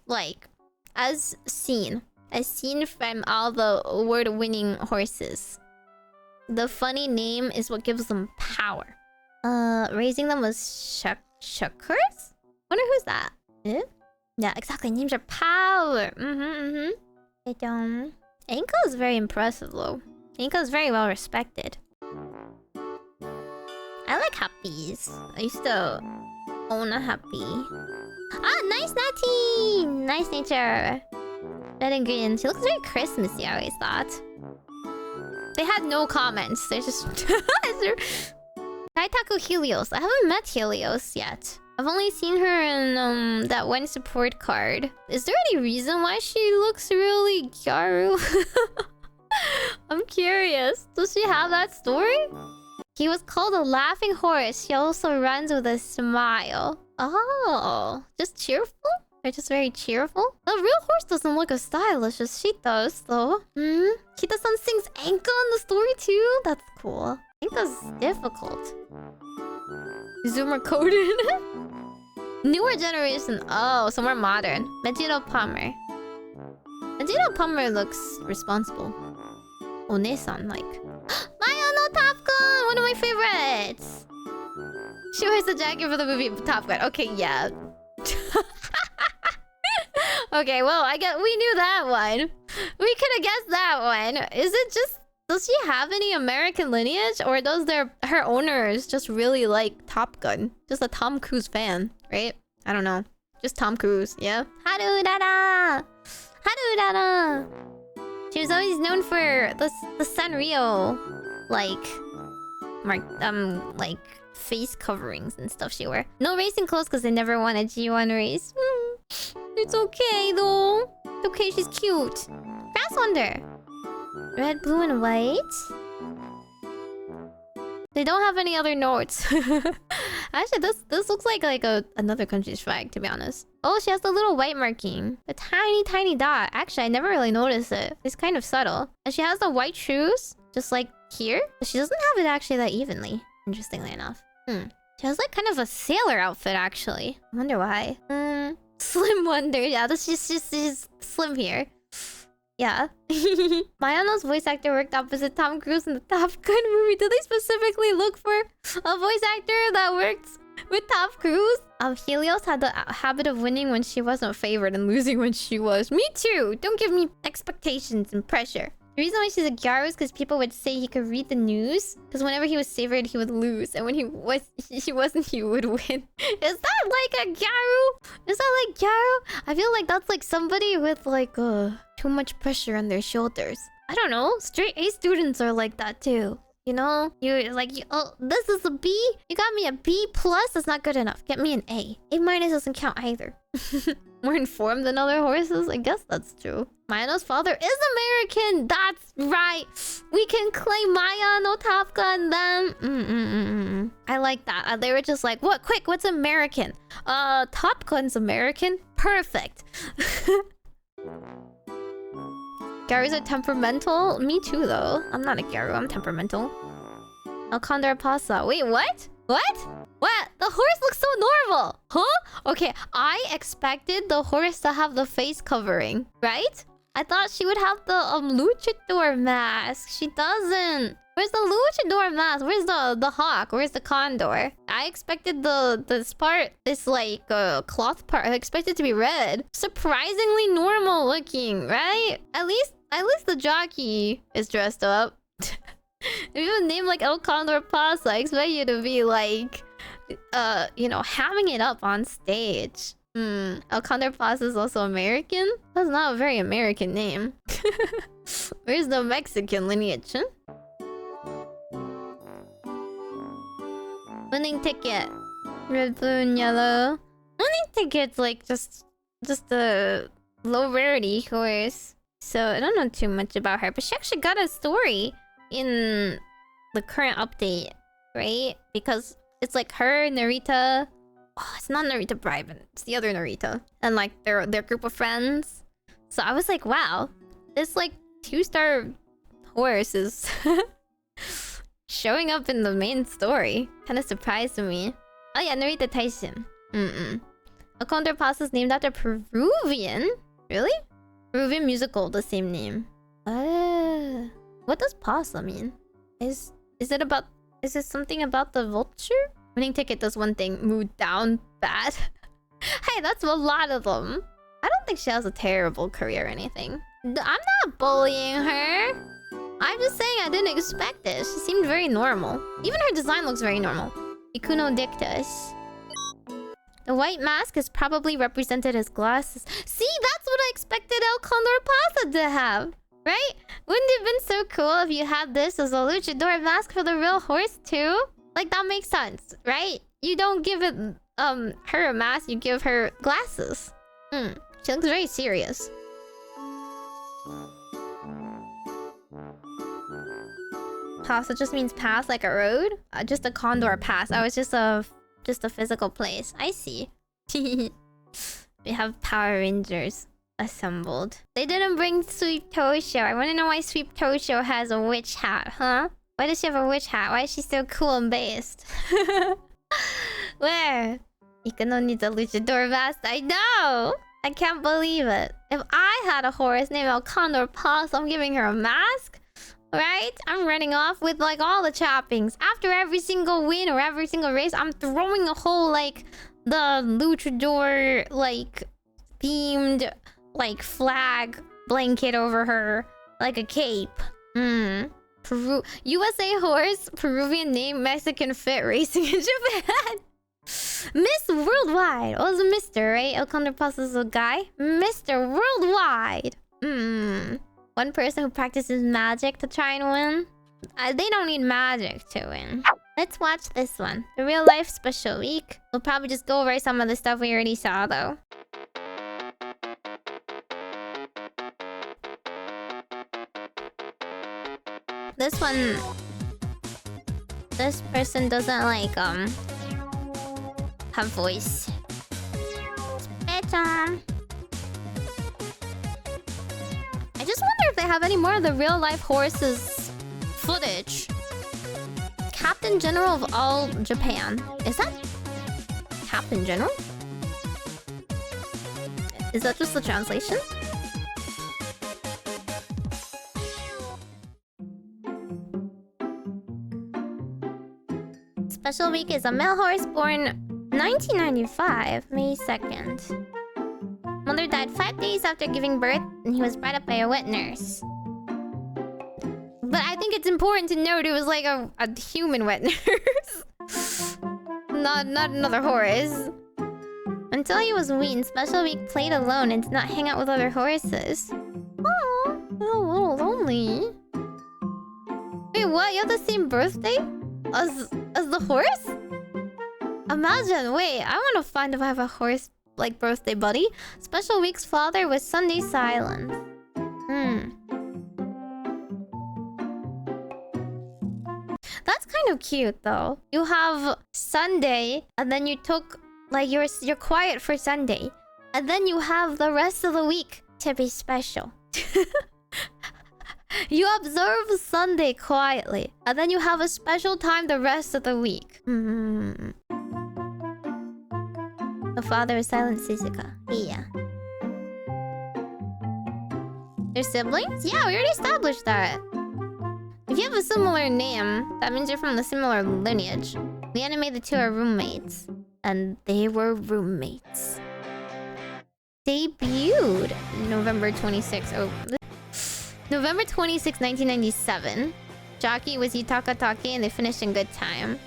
Like, as seen from all the award-winning horses. The funny name is what gives them power. Raising them was Shakers? Wonder who's that? Eh? Yeah, exactly. Names are power. Anko is very impressive though. Anko is very well respected. I like happies. I used to own a happy. Ah, nice Natty! Nice nature. Red and green. She looks very Christmassy, I always thought. They had no comments. They're just... Kaitaku Helios. I haven't met Helios yet. I've only seen her in that one support card. Is there any reason why she looks really Gyaru? I'm curious. Does she have that story? He was called a laughing horse. He also runs with a smile. Oh, just cheerful? Or just very cheerful? The real horse doesn't look as stylish as she does, though. Kita-san sings Anka in the story too? That's cool. Anka's difficult. Zoomer coded. Newer generation. Oh, so more modern. Majiro Palmer. Majiro Palmer looks responsible. One-san, like. Maya no Top Gun! One of my favorites! She wears the jacket for the movie Top Gun. Okay, yeah. Okay, well, I guess we knew that one. We could have guessed that one. Is it just... Does she have any American lineage? Or does her owners just really like Top Gun? Just a Tom Cruise fan, right? I don't know. Just Tom Cruise, yeah? Harurara! Harurara! She was always known for the Sanrio, like face coverings and stuff she wore. No racing clothes because they never won a G1 race. It's okay though. It's okay, she's cute. Grass Wonder. Red, blue, and white. They don't have any other notes. Actually, this looks like another country's flag, to be honest. Oh, she has the little white marking. The tiny dot. Actually, I never really noticed it. It's kind of subtle. And she has the white shoes, just like here. But she doesn't have it actually that evenly, interestingly enough. She has like kind of a sailor outfit, actually. I wonder why. Slim Wonder. Yeah, she's slim here. Yeah. Mayano's voice actor worked opposite Tom Cruise in the Top Gun movie. Did they specifically look for a voice actor that worked with Tom Cruise? Helios had the habit of winning when she wasn't favored and losing when she was. Me too! Don't give me expectations and pressure. The reason why she's a gyaru is because people would say he could read the news. Because whenever he was favored, he would lose. And when he wasn't, he would win. Is that like a gyaru? Is that like gyaru? I feel like that's like somebody with like too much pressure on their shoulders. I don't know. Straight A students are like that too. You know? You're like, oh, this is a B? You got me a B+? That's not good enough. Get me an A. A- doesn't count either. More informed than other horses? I guess that's true. Mayano's father is American! That's right! We can claim Maya no Top Gun then! I like that. They were just like, what? Quick, what's American? Top Gun's American? Perfect! Garus are temperamental? Me too, though. I'm not a Garu, I'm temperamental. El Condor Pasa. Wait, what? What? What? The horse looks so normal! Huh? Okay, I expected the horse to have the face covering, right? I thought she would have the luchador mask. She doesn't. Where's the luchador mask? Where's the hawk? Where's the condor? I expected this part, this like cloth part, I expected it to be red. Surprisingly normal looking, right? At least the jockey is dressed up. If you have a name like El Condor Pasa, I expect you to be like, you know, hamming it up on stage. El Condor Pasa is also American? That's not a very American name. Where's the Mexican lineage? Huh? Winning ticket. Red, blue, and yellow. Winning ticket's like just a low rarity horse. So I don't know too much about her, but she actually got a story in the current update, right? Because it's like her, Narita. Oh, it's not Narita Bribin. It's the other Narita. And like their group of friends. So I was like, wow, this like 2-star horse is showing up in the main story. Kind of surprised me. Oh yeah, Narita Taishin. El Condor Pasa is named after Peruvian. Really? Peruvian musical, the same name. What does Pasa mean? Is it something about the vulture? Winning ticket does one thing, mood down bad. Hey, that's a lot of them. I don't think she has a terrible career or anything. I'm not bullying her. I'm just saying I didn't expect it. She seemed very normal. Even her design looks very normal. Ikuno dictus. The white mask is probably represented as glasses. See, that's what I expected El Condor Pasa to have. Right? Wouldn't it have been so cool if you had this as a luchador mask for the real horse too? Like, that makes sense, right? You don't give it, her a mask, you give her glasses. She looks very serious. Pasa just means pass, like a road? Just a condor pass. Oh, it's just a physical place. I see. We have Power Rangers assembled. They didn't bring Sweep Tosho. I want to know why Sweep Tosho has a witch hat, huh? Why does she have a witch hat? Why is she so cool and based? Where? Ikuno needs a luchador vest. I know! I can't believe it. If I had a horse named El Condor Pasa, I'm giving her a mask. Right? I'm running off with like all the choppings. After every single win or every single race, I'm throwing a whole like the luchador like themed like flag blanket over her like a cape. USA horse, Peruvian name, Mexican fit, racing in Japan. Miss Worldwide. Oh, it's a Mr., right? El Condor Pasa's a guy. Mr. Worldwide. One person who practices magic to try and win. They don't need magic to win. Let's watch this one. The real life special week. We'll probably just go over some of the stuff we already saw though. This one... This person doesn't like, have voice. Better. I just wonder if they have any more of the real life horses footage. Captain General of all Japan. Is that Captain General? Is that just the translation? Special week is a male horse born 1995, May 2nd. Mother died 5 days after giving birth, and he was brought up by a wet nurse. I think it's important to note it was like a human wet nurse. Not another horse. Until he was weaned, Special Week played alone and did not hang out with other horses. Oh, a little lonely. Wait, what? You have the same birthday as the horse? Imagine. Wait, I want to find if I have a horse like birthday buddy. Special Week's father was Sunday Silence. That's kind of cute though. You have Sunday and then you took like you're quiet for Sunday. And then you have the rest of the week to be special. You observe Sunday quietly. And then you have a special time the rest of the week. The father is Silent Suzuka. Yeah. They're siblings? Yeah, we already established that. If you have a similar name, that means you're from the similar lineage. In the anime, the two are roommates. And they were roommates. Debuted November 26. November 26, 1997. Jockey was Yutaka Take and they finished in good time.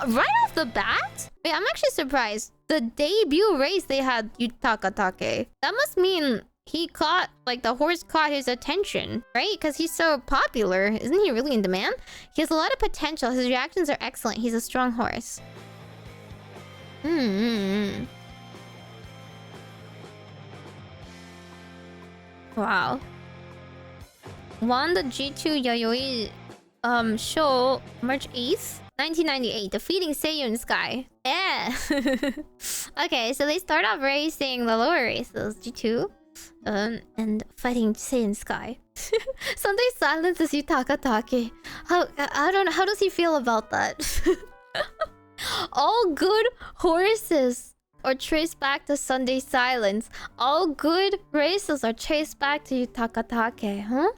Right off the bat? Wait, I'm actually surprised. The debut race they had Yutaka Take. That must mean he caught, like the horse caught his attention, right? Because he's so popular. Isn't he really in demand? He has a lot of potential. His reactions are excellent. He's a strong horse. Wow. Won the G2 Yayoi show March 8th, 1998, defeating Seiyun Sky. Yeah. Okay, so they start off racing the lower races, G2, and fighting Seiyun Sky. Sunday Silence is Yutaka Take. I don't know, how does he feel about that? All good horses are traced back to Sunday Silence. All good races are traced back to Yutaka Take, huh?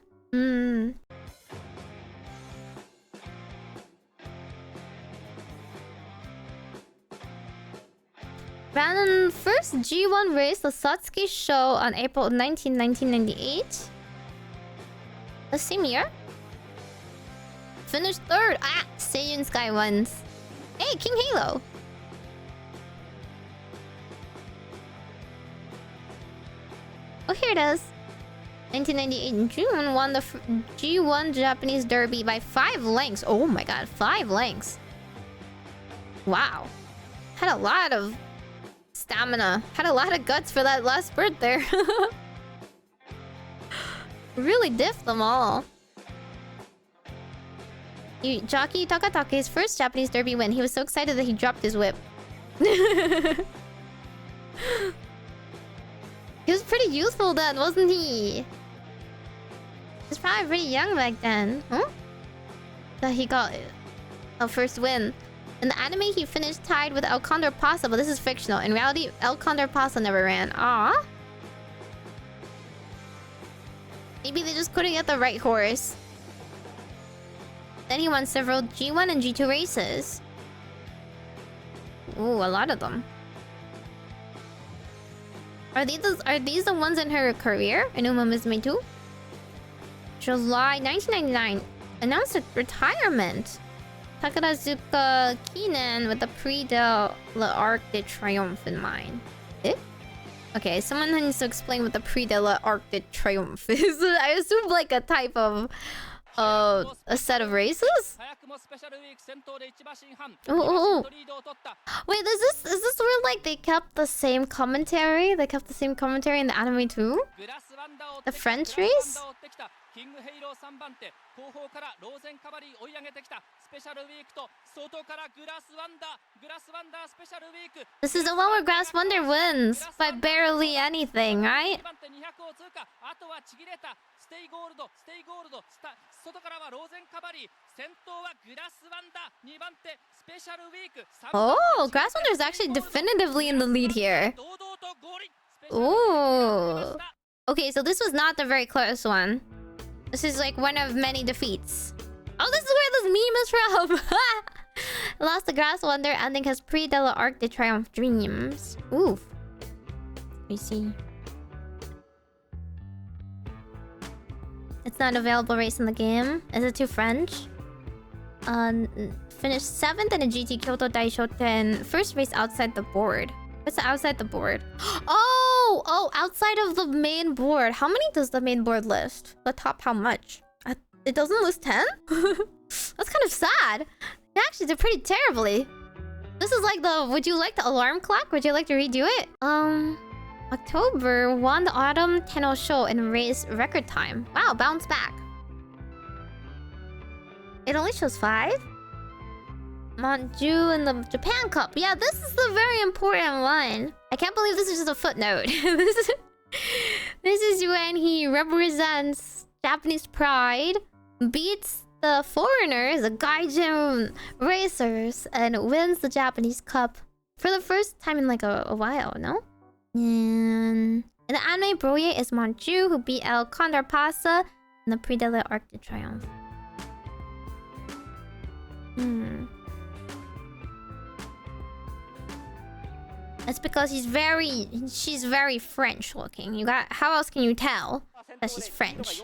Ran first G1 race, the Satsuki show on April 19, 1998. The same year. Finished third. Seiyun Sky wins. Hey, King Halo. Oh, here it is. 1998 in June, won the G1 Japanese Derby by 5 lengths. Oh my god, 5 lengths. Wow. Had a lot of stamina. Had a lot of guts for that last spurt there. Really diffed them all. Jockey Takatake's first Japanese Derby win. He was so excited that he dropped his whip. He was pretty youthful then, wasn't he? He was probably pretty young back then. Huh? That he got a first win. In the anime, he finished tied with El Condor Pasa, but this is fictional. In reality, El Condor Pasa never ran. Aww. Maybe they just couldn't get the right horse. Then he won several G1 and G2 races. Ooh, a lot of them. Are these the ones in her career? In Umamusume too? July 1999. Announced a retirement. Takarazuka Kinen with the Prix de l'Arc de Triomphe in mind. Eh? Okay, someone needs to explain what the Prix de l'Arc de Triomphe is. I assume like a type of a set of races? Oh. Wait, is this where like they kept the same commentary? They kept the same commentary in the anime too? The French race? This is the one where Grass Wonder wins by barely anything, right? Oh, Grass Wonder is actually definitively in the lead here. Ooh. Okay, so this was not the very close one. This is like one of many defeats. Oh, this is where this meme is from! Lost the Grass Wonder, ending his Prix de l'Arc de Triomphe dreams. Oof. We see. It's not an available race in the game. Is it too French? Finished 7th in a GT Kyoto Daishoten. First race outside the board. What's outside the board? Oh, outside of the main board. How many does the main board list? The top how much? It doesn't list 10? That's kind of sad. They actually did pretty terribly. This is like the... Would you like the alarm clock? Would you like to redo it? October won the Autumn Tenno Show in race record time. Wow, bounce back. It only shows 5? Manju in the Japan Cup. Yeah, this is the very important one. I can't believe this is just a footnote. This is when he represents Japanese pride, beats the foreigners, the Gaijin racers, and wins the Japanese Cup for the first time in like a while, no? And in the anime, Broye is Manju, who beat El Condor Pasa in the Prix de l'Arc de Triomphe. That's because she's very French looking. You got... How else can you tell that she's French?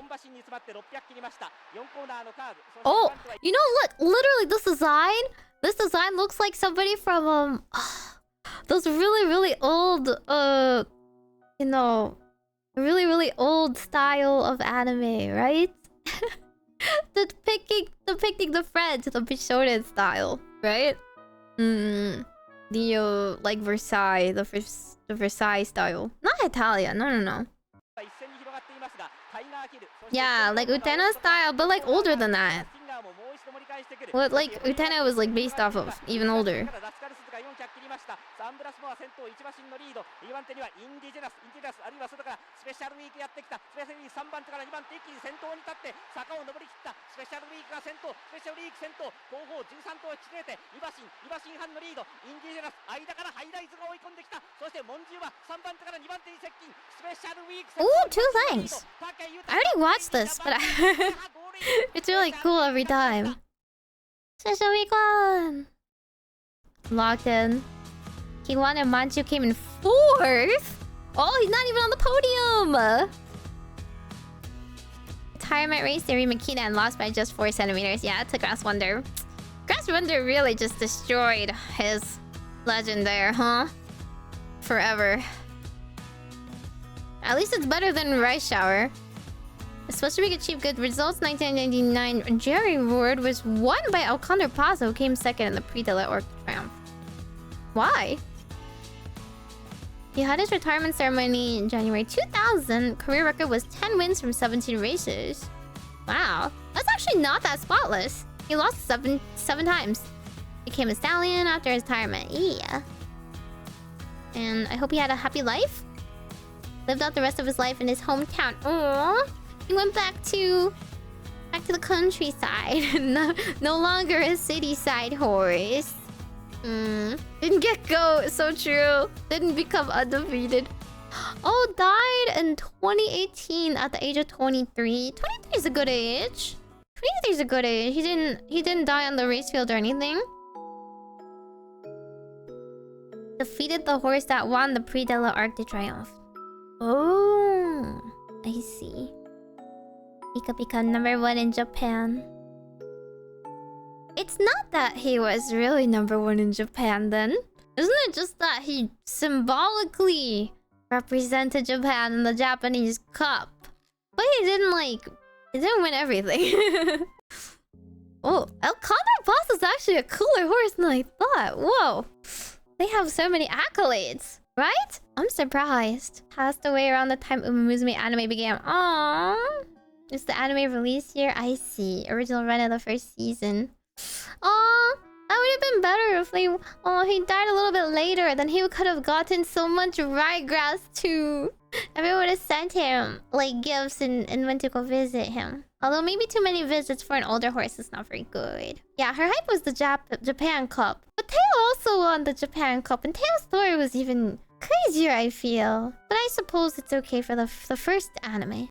Oh, you know, look, literally this design. This design looks like somebody from those really old you know, really old style of anime, right? depicting the French, the Bishonen style, right? The like Versailles, the Versailles style. Not Italian, no. Yeah, like Utena style, but like older than that. What like Utena was like based off of, even older. Ooh, 2 things. I already watched this, but it's really cool every time. Special week 1. Locked in. He won and Manju came in 4th? Oh, he's not even on the podium! Retirement race, Yuri Makina and lost by just 4 centimeters. Yeah, it's a Grass Wonder. Grass Wonder really just destroyed his legend there, huh? Forever. At least it's better than Rice Shower. Especially we could achieve good results. 1999 Jerry Rewrote was won by El Condor Pasa, who came 2nd in the Prix de l'Arc de Triomphe. Why? He had his retirement ceremony in January 2000. Career record was 10 wins from 17 races. Wow. That's actually not that spotless. He lost seven times. Became a stallion after his retirement. Yeah. And I hope he had a happy life. Lived out the rest of his life in his hometown. Aww. He went back to the countryside. no longer a city side horse. Didn't get go. So true. Didn't become undefeated. Oh, died in 2018 at the age of 23. 23 is a good age. 23 is a good age. He didn't die on the race field or anything. Defeated the horse that won the Prix de l'Arc de Triomphe. Oh, I see. He could become #1 in Japan. It's not that he was really #1 in Japan then. Isn't it just that he symbolically represented Japan in the Japanese Cup? But he didn't win everything. Oh, El Condor Pasa is actually a cooler horse than I thought. Whoa. They have so many accolades, right? I'm surprised. Passed away around the time Umamusume anime began. Aww. It's the anime release year? I see. Original run of the first season. Aww. That would have been better if he died a little bit later. Then he could have gotten so much ryegrass too. Everyone would have sent him like gifts and went to go visit him. Although maybe too many visits for an older horse is not very good. Yeah, her hype was the Japan Cup. But Teo also won the Japan Cup. And Teo's story was even crazier, I feel. But I suppose it's okay for the first anime.